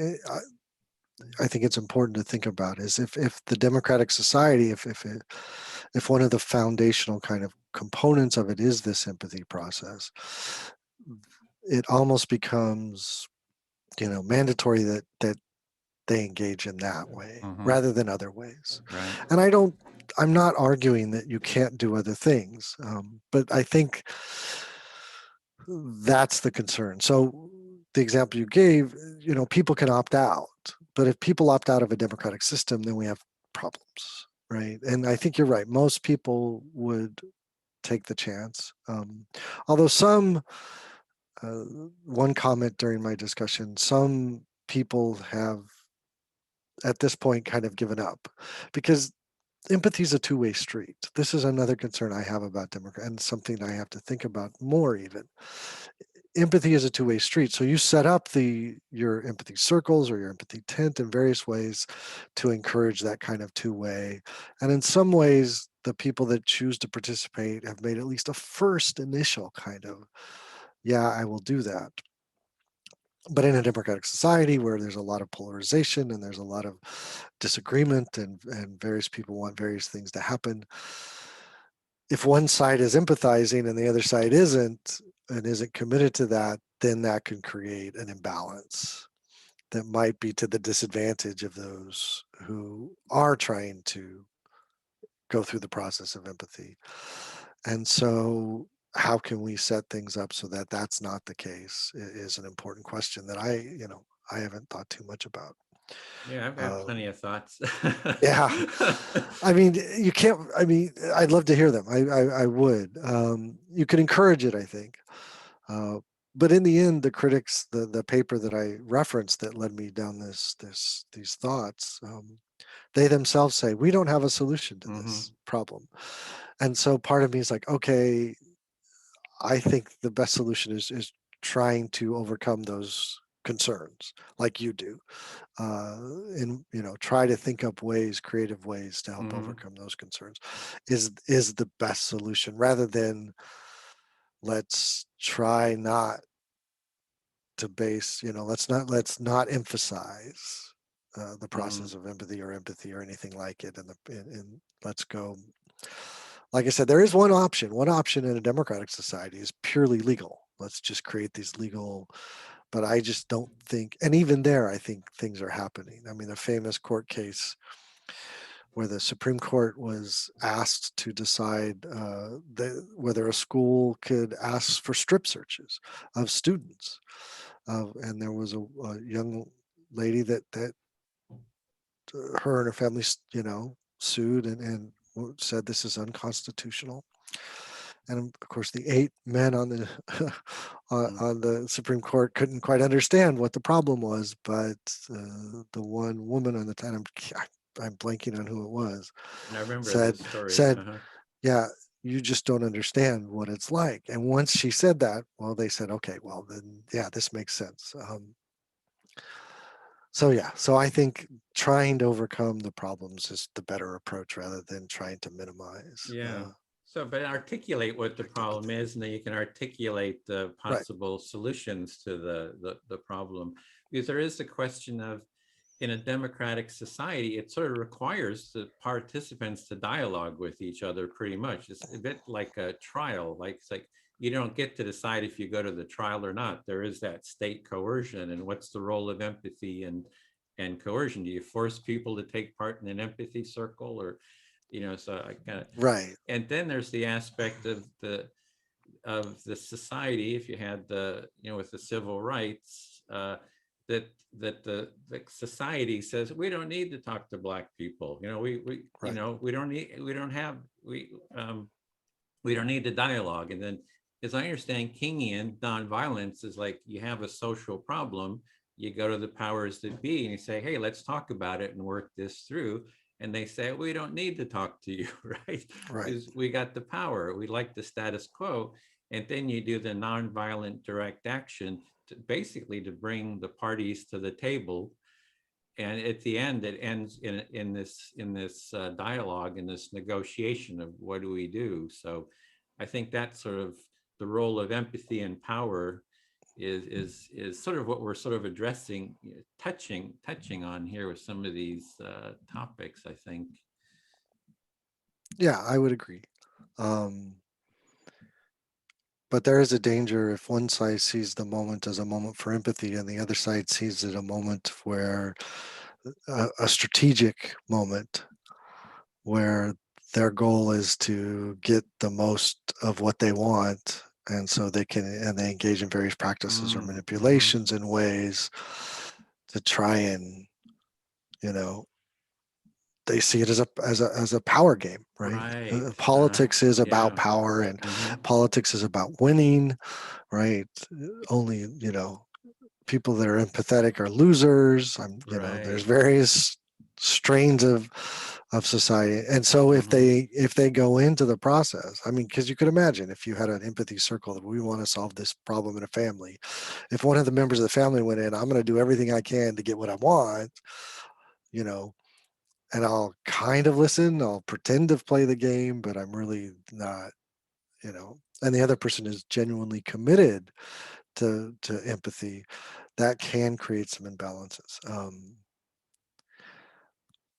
I think it's important to think about, is if the democratic society, if one of the foundational kind of components of it is this empathy process, it almost becomes mandatory that they engage in that way Mhm. rather than other ways. Right. And I'm not arguing that you can't do other things, but I think that's the concern. So the example you gave, people can opt out, but if people opt out of a democratic system, then we have problems, right? And I think you're right. Most people would take the chance. Although uh, one comment during my discussion, some people have at this point kind of given up, because empathy is a two-way street. This is another concern I have about democracy, and something I have to think about more even. Empathy is a two-way street. So you set up your empathy circles or your empathy tent in various ways to encourage that kind of two-way. And in some ways, the people that choose to participate have made at least a first initial kind of, yeah, I will do that. But in a democratic society where there's a lot of polarization and there's a lot of disagreement and various people want various things to happen, if one side is empathizing and the other side isn't and isn't committed to that, then that can create an imbalance that might be to the disadvantage of those who are trying to go through the process of empathy. And so how can we set things up so that that's not the case is an important question that I haven't thought too much about. Yeah, I've got Um, plenty of thoughts. yeah, I mean, you can't. I mean, I'd love to hear them. I would. You could encourage it, I think. Uh, but in the end, the critics, the paper that I referenced that led me down these thoughts, they themselves say we don't have a solution to Hmm. this problem. And so part of me is like, okay, I think the best solution is trying to overcome those concerns, like you do, and try to think up ways, creative ways to help Hmm. overcome those concerns, is the best solution rather than let's try not to base, let's not emphasize the Hmm. process of empathy or anything like it, and let's go. Like I said, there is one option. One option in a democratic society is purely legal. Let's just create these legal. But I just don't think, and even there, I think things are happening. I mean, a famous court case where the Supreme Court was asked to decide whether a school could ask for strip searches of students, and there was a young lady that her and her family, sued and said this is unconstitutional. And of course, the 8 men on the on the Supreme Court couldn't quite understand what the problem was, but the one woman on the time, I'm blanking on who it was, I remember said this story. said, Uh-huh. "Yeah, you just don't understand what it's like." And once she said that, well, they said, "Okay, well then, yeah, this makes sense." So yeah, so I think trying to overcome the problems is the better approach rather than trying to minimize Yeah. So, but articulate what the affect problem empathy. is, and then you can articulate the Right. possible solutions to the problem. Because there is the question of, in a democratic society, it sort of requires the participants to dialogue with each other pretty much. It's a bit like a trial, like it's like you don't get to decide if you go to the trial or not. There is that state coercion, and what's the role of empathy and coercion? Do you force people to take part in an empathy circle, or so I kind of, Right. and then there's the aspect of the society, if you had with the civil rights, that the society says we don't need to talk to black people. Right. We don't need, we don't have, we don't need the dialogue. And then, as I understand, Kingian nonviolence is like, you have a social problem, you go to the powers that be and you say, hey, let's talk about it and work this through. And they say, we don't need to talk to you, right? Right. Because we got the power, we like the status quo. And then you do the nonviolent direct action to basically to bring the parties to the table. And at the end, it ends in this dialogue, in this negotiation of what do we do. So I think that's sort of the role of empathy and power is sort of what we're sort of addressing, touching on here with some of these topics, I think. Yeah, I would agree. Um, but there is a danger if one side sees the moment as a moment for empathy and the other side sees it a moment where a strategic moment where their goal is to get the most of what they want, and so they engage in various practices or Mm-hmm. manipulations in ways to try and, you know they see it as a power game, right? Right. Politics is about Yeah. power, and Mm-hmm. politics is about winning, right? Only, people that are empathetic are losers. There's Right. various strains of society. And so Hmm. if they go into the process, I mean, because you could imagine if you had an empathy circle that we want to solve this problem in a family, if one of the members of the family went in, I'm going to do everything I can to get what I want, you know, and I'll kind of listen, I'll pretend to play the game, but I'm really not, and the other person is genuinely committed to empathy, that can create some imbalances.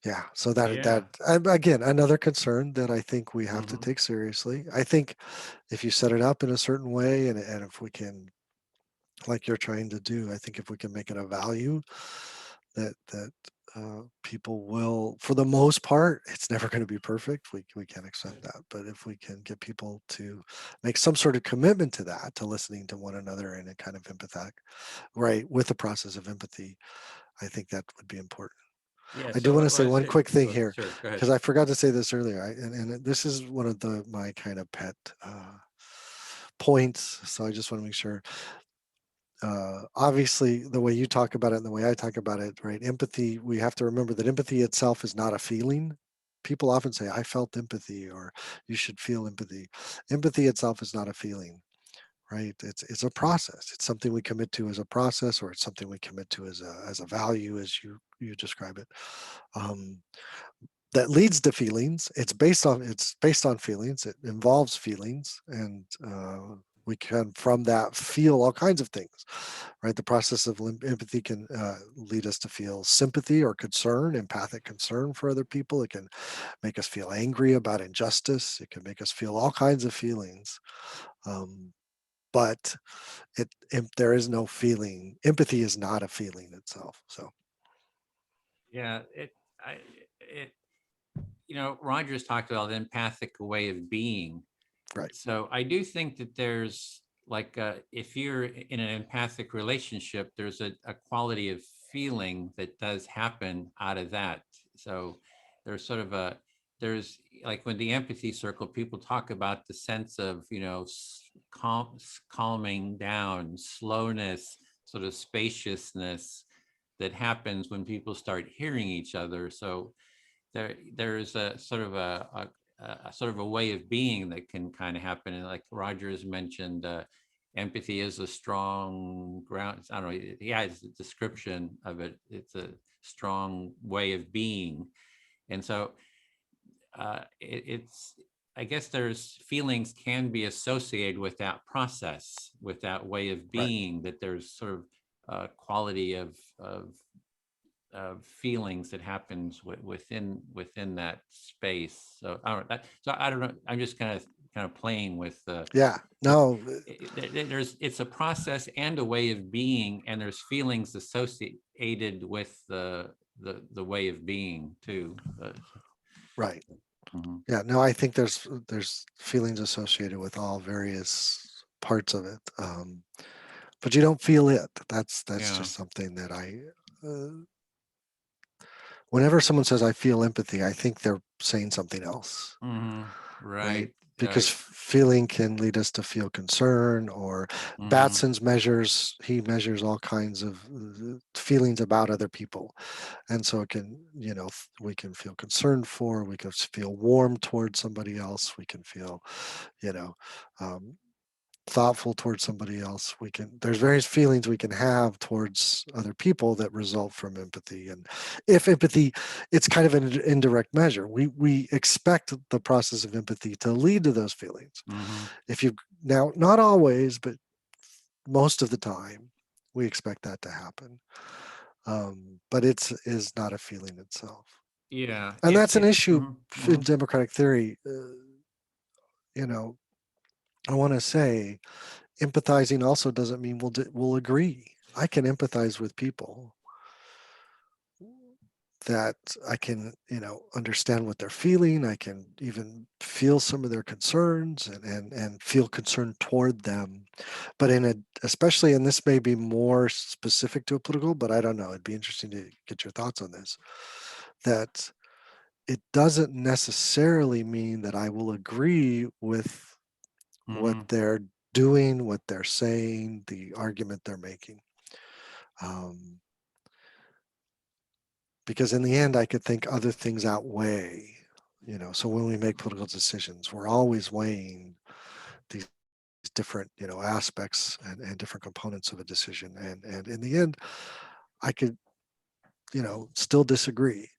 Yeah, so Yeah. again, another concern that I think we have to Hmm. take seriously. I think if you set it up in a certain way, and if we can, like you're trying to do, I think if we can make it a value that people will, for the most part, it's never going to be perfect. We can't expect that, but if we can get people to make some sort of commitment to that, to listening to one another in a kind of empathetic, right, with the process of empathy, I think that would be important. Yeah. I do So want to what say was one it? quick thing Go, here, sure. Go ahead. because I forgot to say this earlier, and this is one of my kind of pet points. So I just want to make sure. Obviously, the way you talk about it and the way I talk about it, right? Empathy. We have to remember that empathy itself is not a feeling. People often say, "I felt empathy," or "You should feel empathy." Empathy itself is not a feeling, right? It's a process. It's something we commit to as a process, or it's something we commit to as a value, as you describe it. Um, that leads to feelings. It's based on feelings. It involves feelings, and we can from that feel all kinds of things, right? The process of empathy can lead us to feel sympathy or concern, empathic concern for other people. It can make us feel angry about injustice. It can make us feel all kinds of feelings. Um, but there is no feeling. Empathy is not a feeling itself. So Yeah. It, Rogers talked about the empathic way of being. right, So I do think that there's like, if you're in an empathic relationship, there's a quality of feeling that does happen out of that. So there's sort of there's like when the empathy circle, people talk about the sense of, calming down, slowness, sort of spaciousness that happens when people start hearing each other. So there's a sort of a sort of a way of being that can kind of happen. And like Rogers mentioned, empathy is a strong ground. I don't know. Yeah, it's a description of it. It's a strong way of being, and so it's. I guess there's feelings can be associated with that process, with that way of right. being. That there's sort of a quality of feelings that happens within that space. So I don't. So I don't know. I'm just kind of playing with Yeah. it, No. there's it's a process and a way of being, and there's feelings associated with the way of being too. Right. Mhm. Yeah, no, I think there's feelings associated with all various parts of it, but you don't feel it. That's Yeah. just something that uh, whenever someone says I feel empathy, I think they're saying something else, Hmm. right? Right. Because feeling can lead us to feel concern, or Hmm. He measures all kinds of feelings about other people, and so it can, we can feel concerned for, we can feel warm towards somebody else, we can feel, you know um, thoughtful towards somebody else. There's various feelings we can have towards other people that result from empathy. And if empathy, it's kind of an indirect measure. We expect the process of empathy to lead to those feelings. Hmm. If you Now, not always, but most of the time, we expect that to happen. But is not a feeling itself. Yeah. And that's an issue Mhm, in mhm. democratic theory. You know, I want to say empathizing also doesn't mean we'll agree. I can empathize with people that I can, understand what they're feeling. I can even feel some of their concerns and feel concern toward them. But especially, and this may be more specific to a political, but I don't know. It'd be interesting to get your thoughts on this. That it doesn't necessarily mean that I will agree with what Mhm. they're doing, what they're saying, the argument they're making. Um, because in the end, I could think other things outweigh, you know. So when we make political decisions, we're always weighing these different, you know, aspects and different components of a decision. And in the end, I could, you know, still disagree.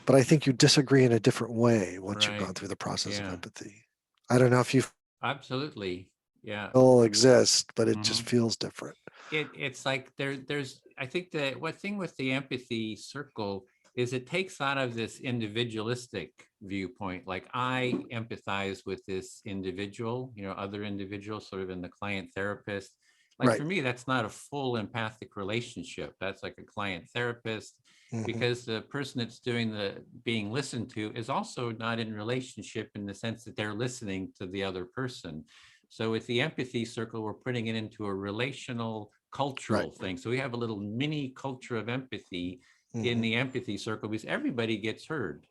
But I think you disagree in a different way once you've gone Right. through the process of Yeah, empathy. I don't know if you absolutely. Yeah. still exist, but it just Mhm. feels different. It's like there's I think the what thing with the empathy circle is it takes out of this individualistic viewpoint. Like I empathize with this individual, you know, other individuals, sort of in the client therapist. Like Right. for me, that's not a full empathic relationship. That's like a client therapist, Hmm. because the person that's doing the being listened to is also not in relationship in the sense that they're listening to the other person. So with the empathy circle, we're putting it into a relational Right. cultural thing. So we have a little mini culture of empathy in Hmm. the empathy circle because everybody gets heard,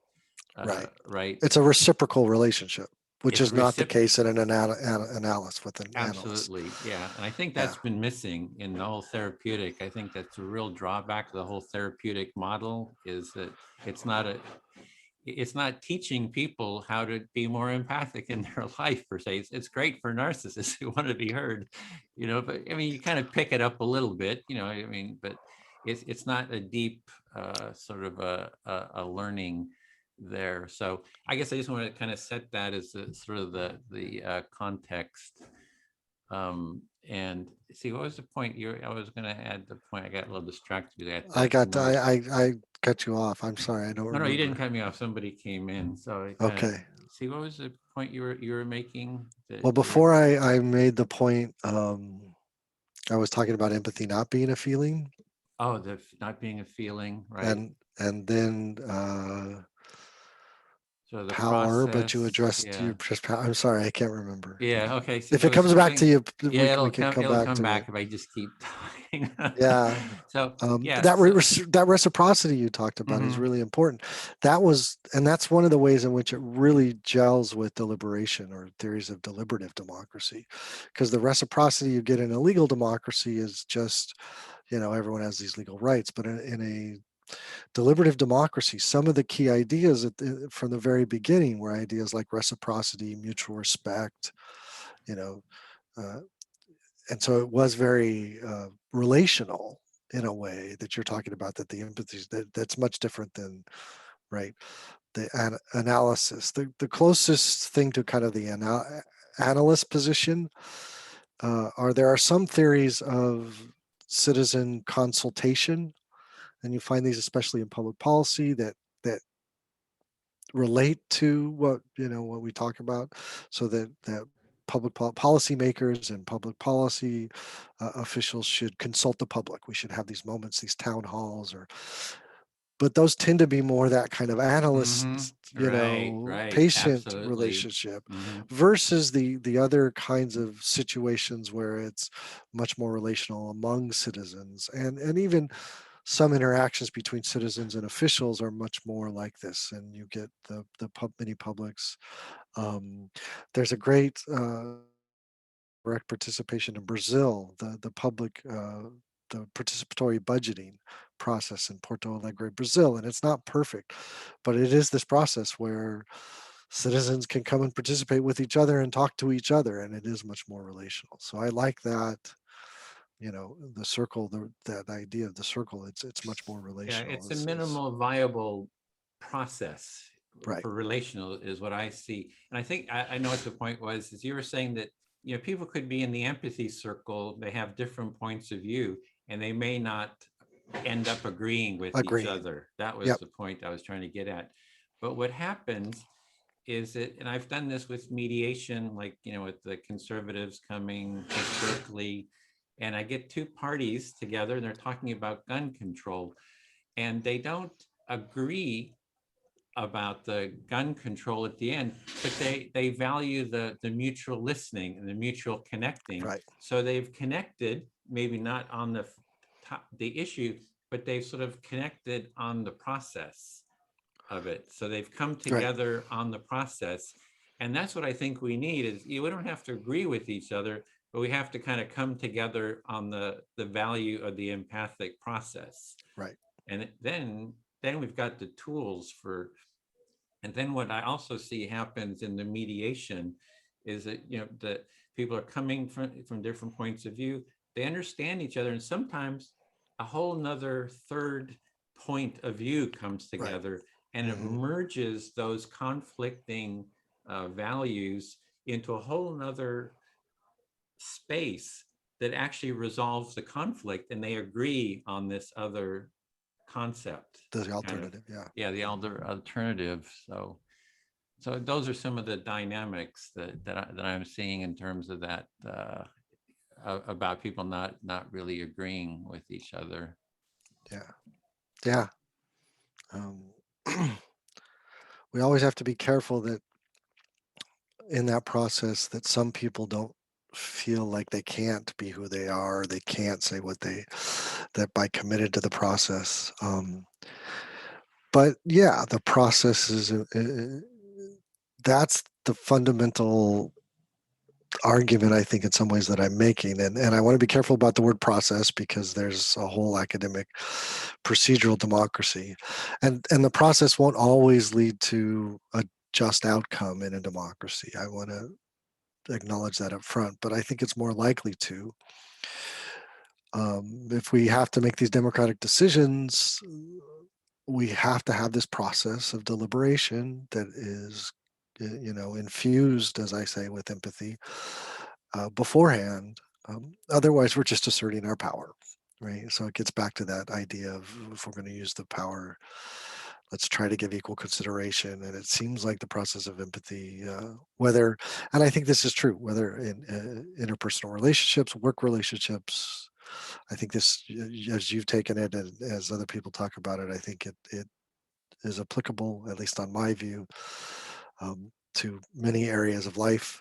Right. right? It's a reciprocal relationship, which It's a is not the reciprocal. case in an analysis with an analyst. Absolutely, yeah. And I think Yeah. that's been missing in the whole therapeutic. I think that's a real drawback of the whole therapeutic model is that it's not a it's not teaching people how to be more empathic in their life per se. It's great for narcissists who want to be heard, you know, but I mean, you kind of pick it up a little bit, you know, I mean, but it's not a deep sort of a learning there. So I guess I just want to kind of set that as a, sort of the context. And see, what was the point I was going to add the point. I got a little distracted because I had I the got notes. I cut you off. I'm sorry, I don't No, you didn't remember. cut me off. Somebody came in. So I kind of Okay. see, what was the point you were making that Well, you were, before I made the point, I was talking about empathy not being a feeling, oh, the not being a feeling, right? and then So the power, but you process, addressed yeah. you just I'm sorry, I can't remember. Yeah, okay. See, If I it was comes back to hoping, you, yeah, we can come it'll back come to it. back if I just keep talking. Yeah. So, yeah, That so that reciprocity you talked about is mhm, really important. And that's one of the ways in which it really gels with deliberation or theories of deliberative democracy, because the reciprocity you get in a legal democracy is just, you know, everyone has these legal rights, but in a deliberative democracy, some of the key ideas from the very beginning were ideas like reciprocity, mutual respect, you know, uh, and so it was very relational in a way that you're talking about, that the empathy that's much different than, right, the analysis. The closest thing to kind of the analyst position are there are some theories of citizen consultation, and you find these especially in public policy that relate to what, you know, what we talk about, so that policymakers and public policy officials should consult the public. We should have these moments, these town halls, or but those tend to be more that kind of mhm, analyst, you right, know, right, patient absolutely. relationship, Mhm, versus the other kinds of situations where it's much more relational among citizens, and even some interactions between citizens and officials are much more like this, and you get mini publics. Um, there's a great direct participation in Brazil, the public the participatory budgeting process in Porto Alegre, Brazil, and it's not perfect, but it is this process where citizens can come and participate with each other and talk to each other, and it is much more relational. So I like that, you know, the circle, that idea of the circle. It's much more yeah, relational. it's a Is minimal viable process right. for relational is what I see. And I think I know what the point was, is you were saying that, you know, people could be in the empathy circle, they have different points of view, and they may not end up agreeing with each Agreeing. other. That was Yep. the point I was trying to get at. But what happens is that, and I've done this with mediation, like, you know, with the conservatives coming historically, and I get two parties together and they're talking about gun control, and they don't agree about the gun control at the end, but they value the mutual listening and the mutual connecting. Right. So they've connected, maybe not on the top, the issue, but they've sort of connected on the process of it. So they've come Right. together on the process. And that's what I think we need is, we don't have to agree with each other, but we have to kind of come together on the value of the empathic process. Right. And then then we've got the tools for. And then what I also see happens in the mediation is that, that people are coming from different points of view. They understand each other, and sometimes a whole nother third point of view comes Right. together, and it Mm-hmm. merges those conflicting values into a whole nother space that actually resolves the conflict, and they agree on this other concept. The Kind of, alternative, yeah. yeah, the other alternative. So those are some of the dynamics that I'm seeing in terms of that, about people not really agreeing with each other. Yeah. Yeah. Um, we always have to be careful that in that process that some people don't feel like they can't be who they are, they can't say what they, that by committed to the process. But yeah, the process is that's the fundamental argument I think in some ways that I'm making, and I want to be careful about the word process because there's a whole academic procedural democracy, and the process won't always lead to a just outcome in a democracy. I want to acknowledge that up front, but I think it's more likely to. If we have to make these democratic decisions, we have to have this process of deliberation that is, infused, as I say, with empathy beforehand. Otherwise, we're just asserting our power, right? So it gets back to that idea of if we're going to use the power, let's try to give equal consideration. And it seems like the process of empathy, whether, and I think this is true, whether in interpersonal relationships, work relationships, I think this, as you've taken it and as other people talk about it, I think it is applicable, at least on my view, to many areas of life.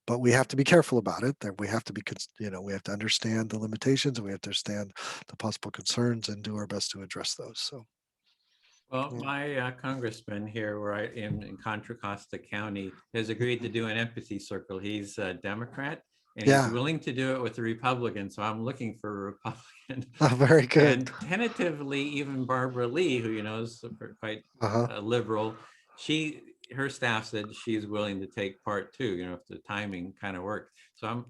But we have to be careful about it. That we have to be, we have to understand the limitations, and we have to understand the possible concerns, and do our best to address those. So, Well, mm, my congressman here, where I am in Contra Costa County, has agreed to do an empathy circle. He's a Democrat, and he's yeah, willing to do it with a Republican. So I'm looking for a Republican. very good. And tentatively, even Barbara Lee, who is quite Uh huh. liberal, her staff said she's willing to take part too. If the timing kind of works. So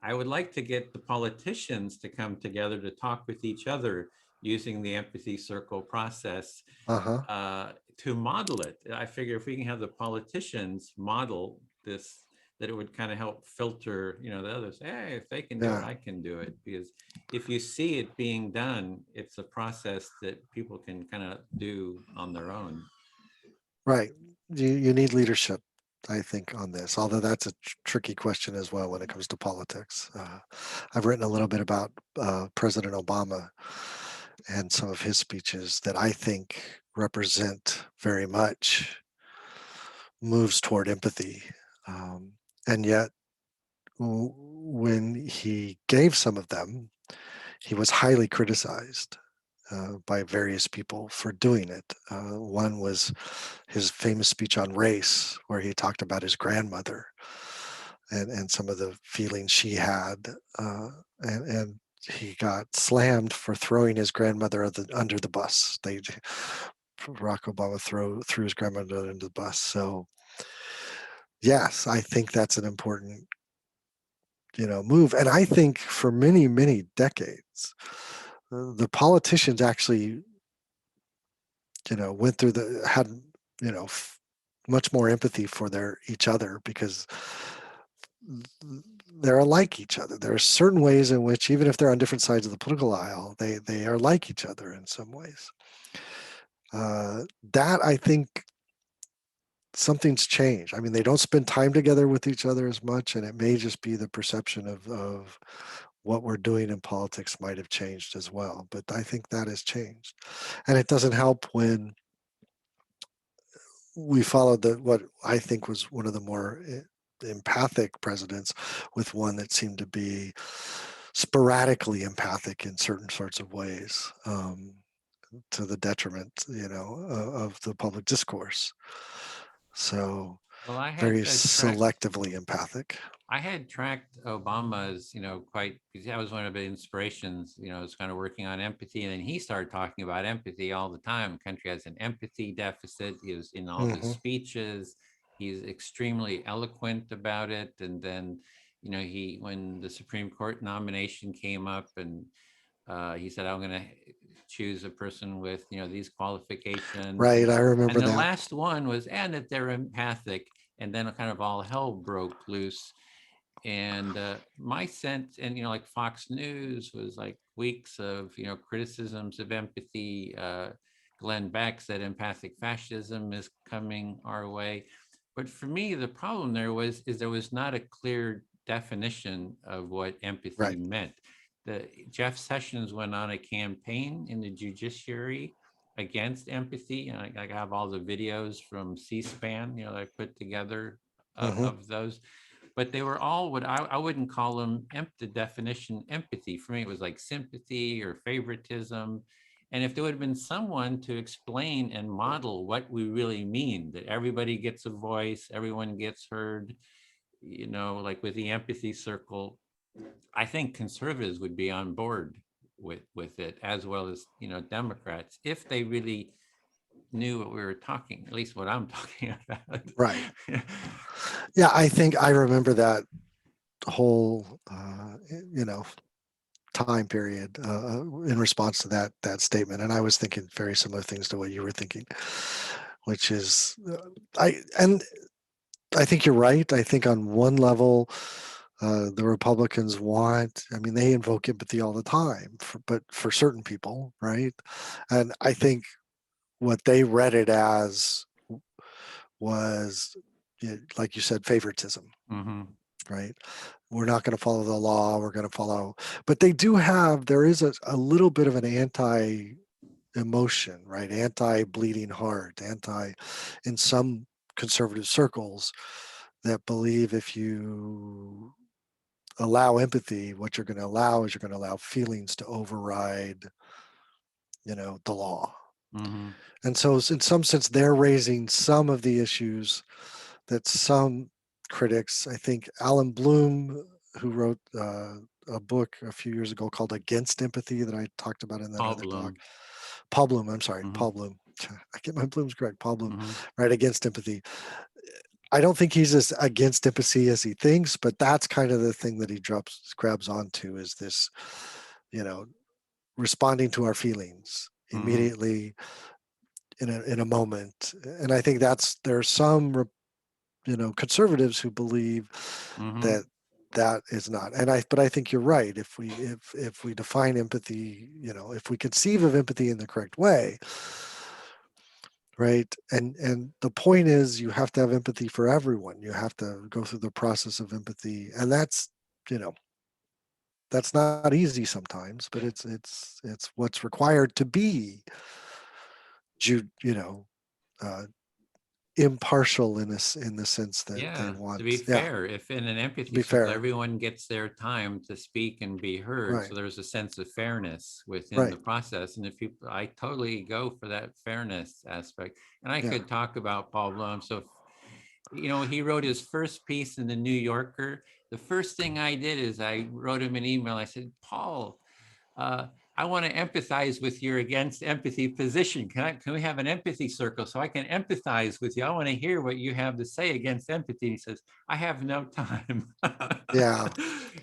I would like to get the politicians to come together to talk with each other using the empathy circle process, Uh huh. to model it. I figure if we can have the politicians model this, that it would kind of help filter, the others. Hey, if they can do it, Yeah. I can do it. Because if you see it being done, it's a process that people can kind of do on their own. Right. You need leadership, I think, on this. Although that's a tricky question as well when it comes to politics. I've written a little bit about President Obama and some of his speeches that I think represent very much moves toward empathy. Um, and yet, when he gave some of them, he was highly criticized by various people for doing it. One was his famous speech on race, where he talked about his grandmother and some of the feelings she had. And he got slammed for throwing his grandmother under the bus. Barack Obama threw his grandmother under the bus. So yes, I think that's an important move. And I think for many, many decades, the politicians actually went through had much more empathy for their each other because they're like each other. There are certain ways in which, even if they're on different sides of the political aisle, they are like each other in some ways. That I think something's changed. I mean, they don't spend time together with each other as much, and it may just be the perception of what we're doing in politics might have changed as well. But I think that has changed, and it doesn't help when we followed what I think was one of the more empathic presidents with one that seemed to be sporadically empathic in certain sorts of ways, to the detriment, of the public discourse. So Well, very selectively empathic. I had tracked Obama's, quite, because that was one of the inspirations, is kind of working on empathy. And then he started talking about empathy all the time. The country has an empathy deficit. He was in all his Hmm. speeches. He's extremely eloquent about it. And then, when the Supreme Court nomination came up, and he said, I'm going to choose a person with, these qualifications. Right, I And remember the that. last one was, and that they're empathic. And then kind of all hell broke loose. And my sense, and like Fox News was like weeks of criticisms of empathy. Glenn Beck said empathic fascism is coming our way, but for me the problem there was not a clear definition of what empathy Right. meant. The Jeff Sessions went on a campaign in the judiciary against empathy, and I have all the videos from C-SPAN, that I put together Hmm. of those, but they were all what I wouldn't call them the definition empathy. For me, it was like sympathy or favoritism. And if there would have been someone to explain and model what we really mean, that everybody gets a voice, everyone gets heard, like with the empathy circle, I think conservatives would be on board with it, as well as, Democrats, if they really knew what we were talking, at least what I'm talking about. Right. Yeah, I think I remember that whole, time period in response to that statement, and I was thinking very similar things to what you were thinking, which is, and I think you're right. I think on one level, the Republicans I mean, they invoke empathy all the time, but for certain people, right? And I think what they read it as was, like you said, favoritism, Mm-hmm. right? We're not going to follow the law. We're going to follow, but there is a little bit of an emotion, right? Anti bleeding heart, in some conservative circles that believe if you allow empathy, what you're going to allow is you're going to allow feelings to override, the law. Mm-hmm. And so, in some sense, they're raising some of the issues that some critics, I think Alan Bloom, who wrote a book a few years ago called Against Empathy that I talked about in that Paul other talk. Bloom. Paul Bloom, I'm sorry, Mm-hmm. Paul Bloom. I get my Blooms correct. Paul Bloom, Mm-hmm. right? Against Empathy. I don't think he's as against empathy as he thinks, but that's kind of the thing that he grabs onto is this, you know, responding to our feelings Mm-hmm. immediately in a moment. And I think there's some conservatives who believe Mm-hmm. that that is not. But I think you're right. If we define empathy, if we conceive of empathy in the correct way, right? And the point is you have to have empathy for everyone. You have to go through the process of empathy, and you know that's not easy sometimes, but it's what's required to be you you know uh, impartial in the sense that they Yeah, to be want. Yeah, fair, if in an to empathy be circle, fair. everyone gets their time to speak and be heard, Right, so there's a sense of fairness within the right. process. And if you, I totally go for that fairness aspect. And I Yeah, could talk about Paul Bloom. So, he wrote his first piece in the New Yorker. The first thing I did is I wrote him an email. I said, Paul, uh, I want to empathize with your against empathy position. Can we have an empathy circle so I can empathize with you? I want to hear what you have to say against empathy. He says, I have no time. yeah,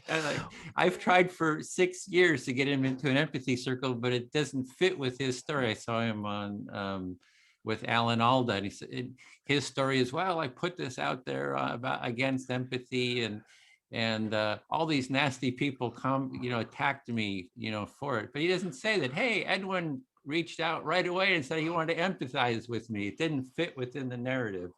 And I've tried for 6 years to get him into an empathy circle, but it doesn't fit with his story. I saw him on with Alan Alda. And he said his story is, well, I put this out there about against empathy, and all these nasty people attacked me, for it. But he doesn't say that, hey, Edwin reached out right away and said he wanted to empathize with me. It didn't fit within the narrative.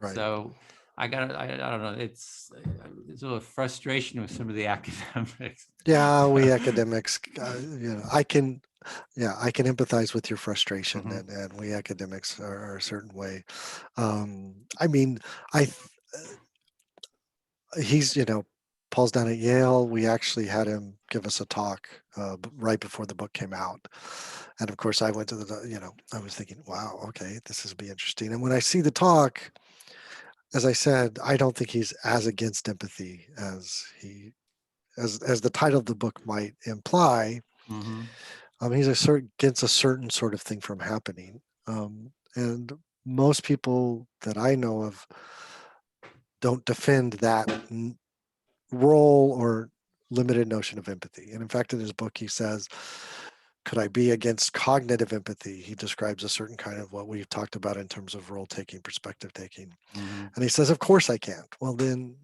right. So I don't know. It's a little frustration with some of the academics. Yeah, we academics, I can empathize with your frustration, Mm-hmm. and we academics are a certain way. I mean, I he's Paul's down at Yale. We actually had him give us a talk right before the book came out, and of course I went to I was thinking, wow, okay, this is be interesting. And when I see the talk, as I said, I don't think he's as against empathy as as the title of the book might imply. Hmm. He's against a certain sort of thing from happening. And most people that I know of don't defend that role or limited notion of empathy. And in fact, in his book, he says, could I be against cognitive empathy? He describes a certain kind of what we've talked about in terms of role taking, perspective taking. Hmm. And he says, of course I can't. Well, then,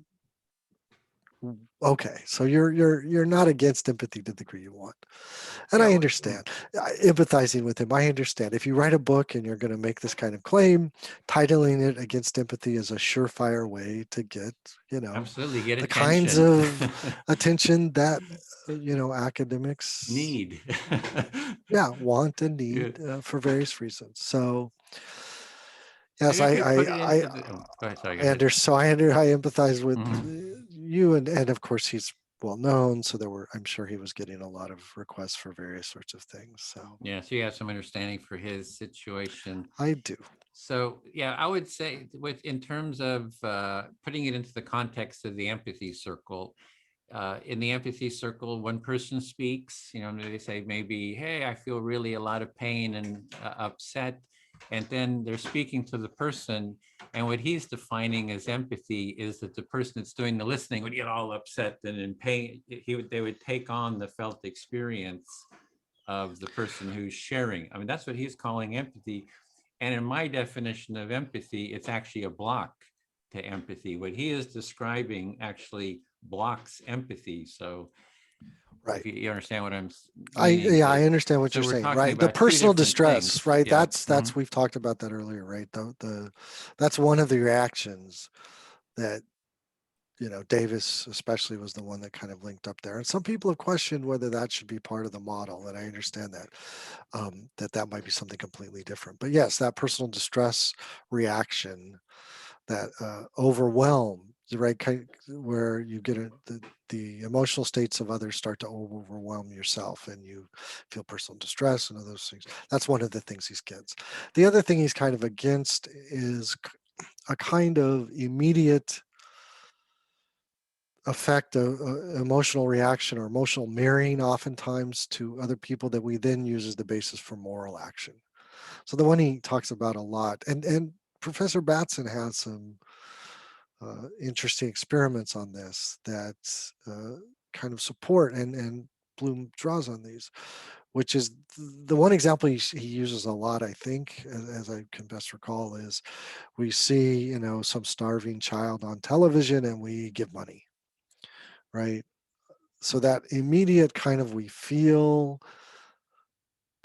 okay, so you're not against empathy to the degree you want. And Yeah. I understand. Empathizing with him, I understand. If you write a book and you're going to make this kind of claim, titling it Against Empathy is a surefire way to get, Absolutely. Get the kinds attention. of attention that, academics, Need. yeah, want and Yeah. need for various reasons. So, And yes, if you put it into the, oh, go ahead, sorry, go ahead. I empathize with Hmm. you, and of course he's well known, so I'm sure he was getting a lot of requests for various sorts of things. So Yeah, so you have some understanding for his situation. I do. So yeah, I would say with in terms of putting it into the context of the empathy circle, in the empathy circle, one person speaks, they say maybe, hey, I feel really a lot of pain and upset. And then they're speaking to the person. And what he's defining as empathy is that the person that's doing the listening would get all upset and in pain. They would take on the felt experience of the person who's sharing. I mean, that's what he's calling empathy. And in my definition of empathy, it's actually a block to empathy. What he is describing actually blocks empathy. So if Right. you understand what I'm I meaning, Yeah, I so understand what so you're we're saying. talking Right. The about two personal different distress, things. right? Yeah. That's we've talked about that earlier, right? That's one of the reactions that, Davis especially was the one that kind of linked up there. And some people have questioned whether that should be part of the model. And I understand that, that might be something completely different. But yes, that personal distress reaction, that overwhelm, right? Where you get the emotional states of others start to overwhelm yourself and you feel personal distress and all those things. That's one of the things he's against. The other thing he's kind of against is a kind of immediate effect of emotional reaction or emotional mirroring oftentimes to other people that we then use as the basis for moral action. So the one he talks about a lot, and Professor Batson has some interesting experiments on this that kind of support, and Bloom draws on these, which is the one example he uses a lot, I think, as I can best recall, is we see, some starving child on television and we give money, right? So that immediate kind of, we feel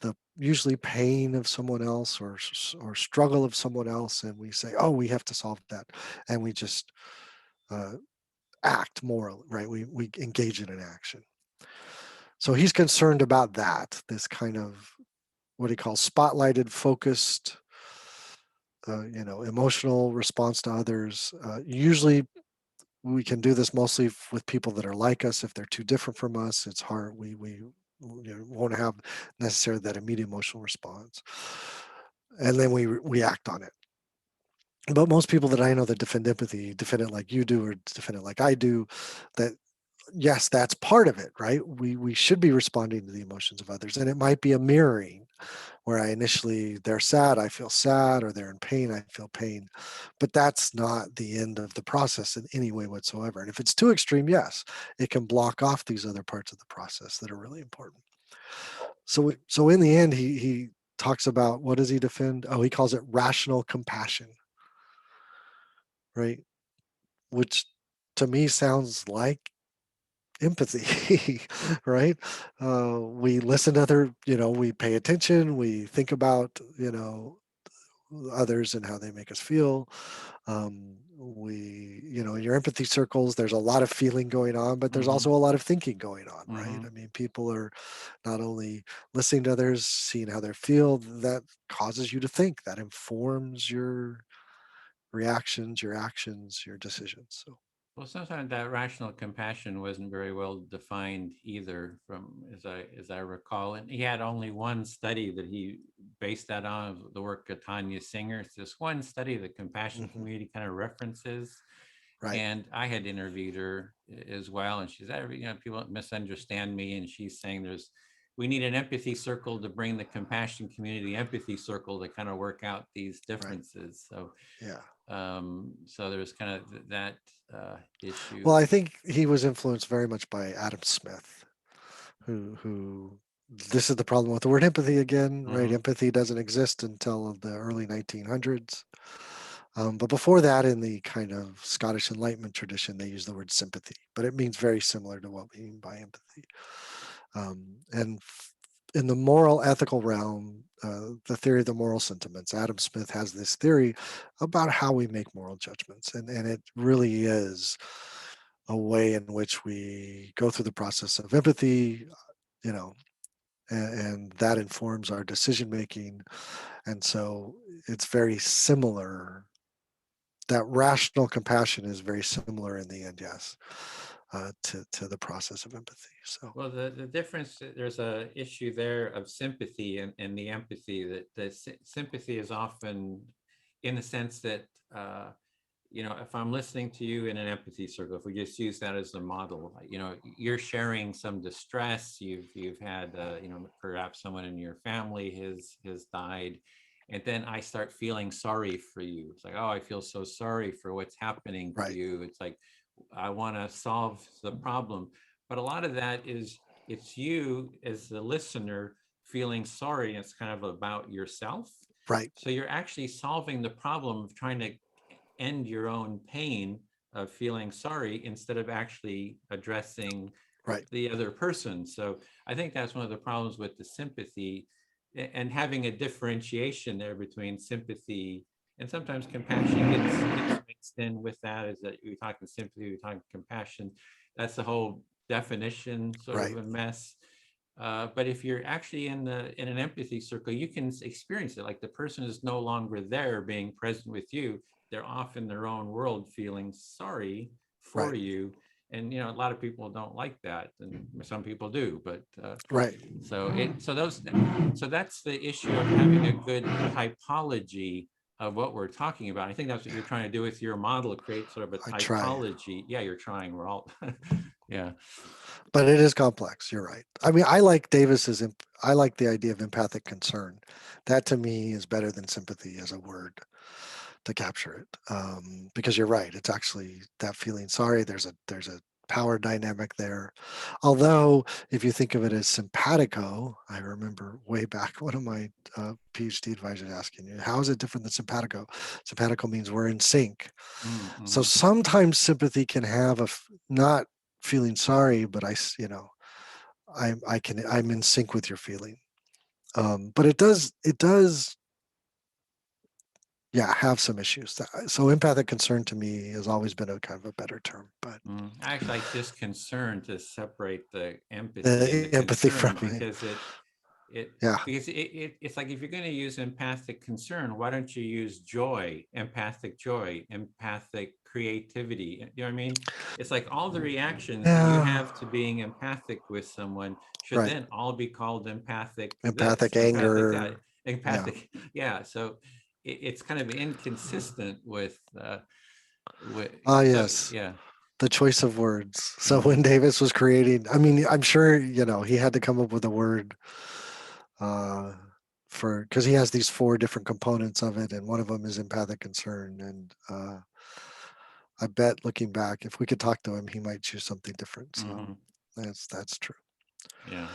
the usually pain of someone else or struggle of someone else, and we say, oh, we have to solve that, and we just uh, act morally, right? We engage in an action. So he's concerned about that, this kind of what he calls spotlighted, focused, emotional response to others. Usually we can do this mostly with people that are like us. If they're too different from us, it's hard. We won't have necessarily that immediate emotional response, and then we act on it. But most people that I know that defend empathy defend it like you do or defend it like I do. That yes, that's part of it, right? We should be responding to the emotions of others, and it might be a mirroring where they're sad, I feel sad, or they're in pain, I feel pain. But that's not the end of the process in any way whatsoever. And if it's too extreme, yes, it can block off these other parts of the process that are really important. So in the end, he talks about, what does he defend? Oh, he calls it rational compassion, right? Which to me sounds like empathy, right? We listen to we pay attention, we think about, others and how they make us feel. In your empathy circles, there's a lot of feeling going on, but there's Hmm. also a lot of thinking going on, right? Hmm. I mean, people are not only listening to others, seeing how they feel, that causes you to think, that informs your reactions, your actions, your decisions. So. Well, sometimes that rational compassion wasn't very well defined either, from as I recall. And he had only one study that he based that on, the work of Tanya Singer. It's this one study the compassion Hmm. community kind of references. Right. And I had interviewed her as well, and she said, people misunderstand me, and she's saying we need an empathy circle to bring the compassion community empathy circle to kind of work out these Right. differences. So Yeah. so there's kind of that Well, issue. I think he was influenced very much by Adam Smith, who this is the problem with the word empathy again, right? Hmm. Empathy doesn't exist until the early 1900s. But before that, in the kind of Scottish Enlightenment tradition, they use the word sympathy, but it means very similar to what we mean by empathy. And in the moral ethical realm, the theory of the moral sentiments, Adam Smith has this theory about how we make moral judgments. And it really is a way in which we go through the process of empathy, you know, and that informs our decision making. And so it's very similar. That rational compassion is very similar in the end, yes, to the process of empathy. So, Well, the difference, there's a issue there of sympathy and the empathy, that sympathy is often in the sense that, if I'm listening to you in an empathy circle, if we just use that as a model, you're sharing some distress. You've had, perhaps someone in your family has died, and then I start feeling sorry for you. It's like, oh, I feel so sorry for what's happening to right, you. It's like I want to solve the problem, but a lot of that is it's you as the listener feeling sorry. It's kind of about yourself. right, So you're actually solving the problem of trying to end your own pain of feeling sorry instead of actually addressing right, the other person. So I think that's one of the problems with the sympathy, and having a differentiation there between sympathy and sometimes compassion gets mixed in with that. Is that you're talking sympathy, you're talking compassion. That's the whole definition sort of right, a mess. But if you're actually in an empathy circle, you can experience it. Like the person is no longer there, being present with you. They're off in their own world, feeling sorry for right, you. And a lot of people don't like that, and some people do. But right. so that's the issue of having a good typology of what we're talking about. I think that's what you're trying to do with your model, create sort of a I try, typology. Yeah, you're trying. We're all, yeah. but it is complex. You're right. I mean, I like Davis's. I like the idea of empathic concern. That to me is better than sympathy as a word to capture it, because you're right. It's actually that feeling sorry. There's a power dynamic there. Although, if you think of it as simpatico, I remember way back one of my PhD advisors asking you, how is it different than simpatico? Simpatico means we're in sync. So Mm-hmm. sometimes sympathy can have not feeling sorry, but I'm in sync with your feeling. But it does yeah, have some issues. So empathic concern to me has always been a kind of a better term, but I actually like just concern to separate the empathy and the the empathy from concern, me, because it yeah, it's like, if you're going to use empathic concern, why don't you use joy, empathic creativity? You know what I mean? It's like all the reactions that you yeah, have to being empathic with someone should right. then all be called empathic this, Empathic empathic that, anger, yeah. empathic. Yeah. So it's kind of inconsistent with Ah, so yes, yeah. the choice of words. So when Hmm. Davis was creating, I mean, I'm sure he had to come up with a word uh, for because he has these four different components of it, and one of them is empathic concern. And I bet looking back, if we could talk to him, he might choose something different. So Hmm. that's true. Yeah.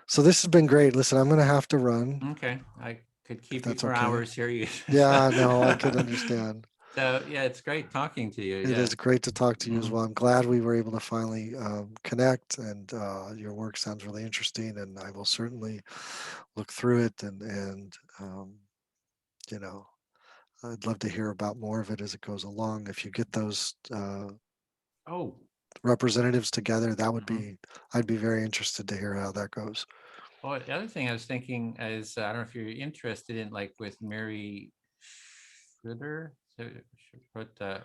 So this has been great. Listen, I'm going to have to run Okay. I could if keep you that's for okay. hours here. So, Yeah, no, I could understand. so yeah, it's great talking to you. It Yeah. is great to talk to you as Hmm. well. I'm glad we were able to finally connect, and your work sounds really interesting, and I will certainly look through it. And you know, I'd love to hear about more of it as it goes along. If you get those Oh. representatives together, that would Hmm. be, I'd be very interested to hear how that goes. Oh, the other thing I was thinking is, I don't know if you're interested in, like, with Mary Schroeder, so, but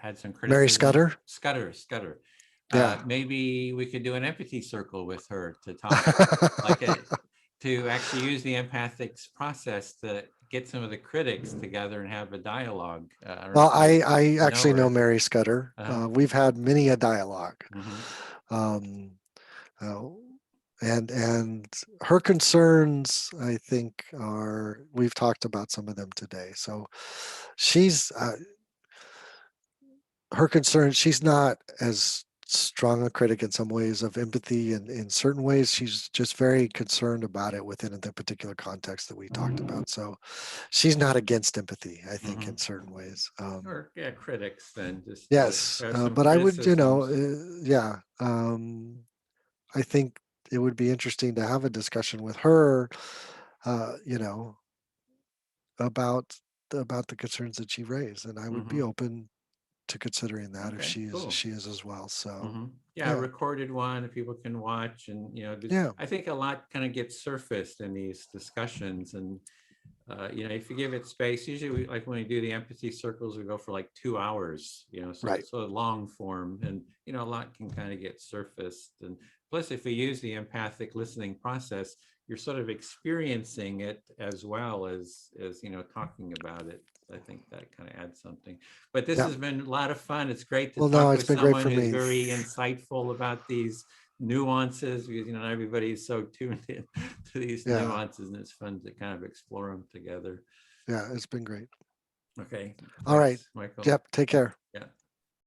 had some Mary criticism. Scudder. Scudder. Yeah. Maybe we could do an empathy circle with her to talk, like to actually use the empathic process to get some of the critics together and have a dialogue. Well, I Know actually know her. Mary Scudder. We've had many a dialogue. Mhm. Um, uh, and her concerns, I think, we've talked about some of them today. So she's her concerns, she's not as strong a critic in some ways of empathy, and in certain ways she's just very concerned about it within the particular context that we talked about. So she's not against empathy, I think, in Mhm. certain ways. Or yeah, critics then just Yes, have some but I would, criticisms. yeah, I think it would be interesting to have a discussion with her, you know, about the concerns that she raised, and I would be Mhm. open to considering that if Okay, cool. she is as well. So Yeah, a yeah, recorded one that people can watch, and yeah, I think a lot kind of gets surfaced in these discussions, and if you give it space, usually like when we do the empathy circles, we go for like 2 hours, so right, it's a long form, and a lot can kind of get surfaced. And plus, if we use the empathic listening process, you're sort of experiencing it as well as talking about it. I think that kind of adds something. But this yeah. has been a lot of fun. It's great to Well, no, talk it's with been great someone for who's me. very insightful about these nuances, because not everybody is so tuned in to these Yeah, nuances, and it's fun to kind of explore them together. yeah, it's been great. Okay, All right. thanks, Michael. Yep. Take care. Yeah.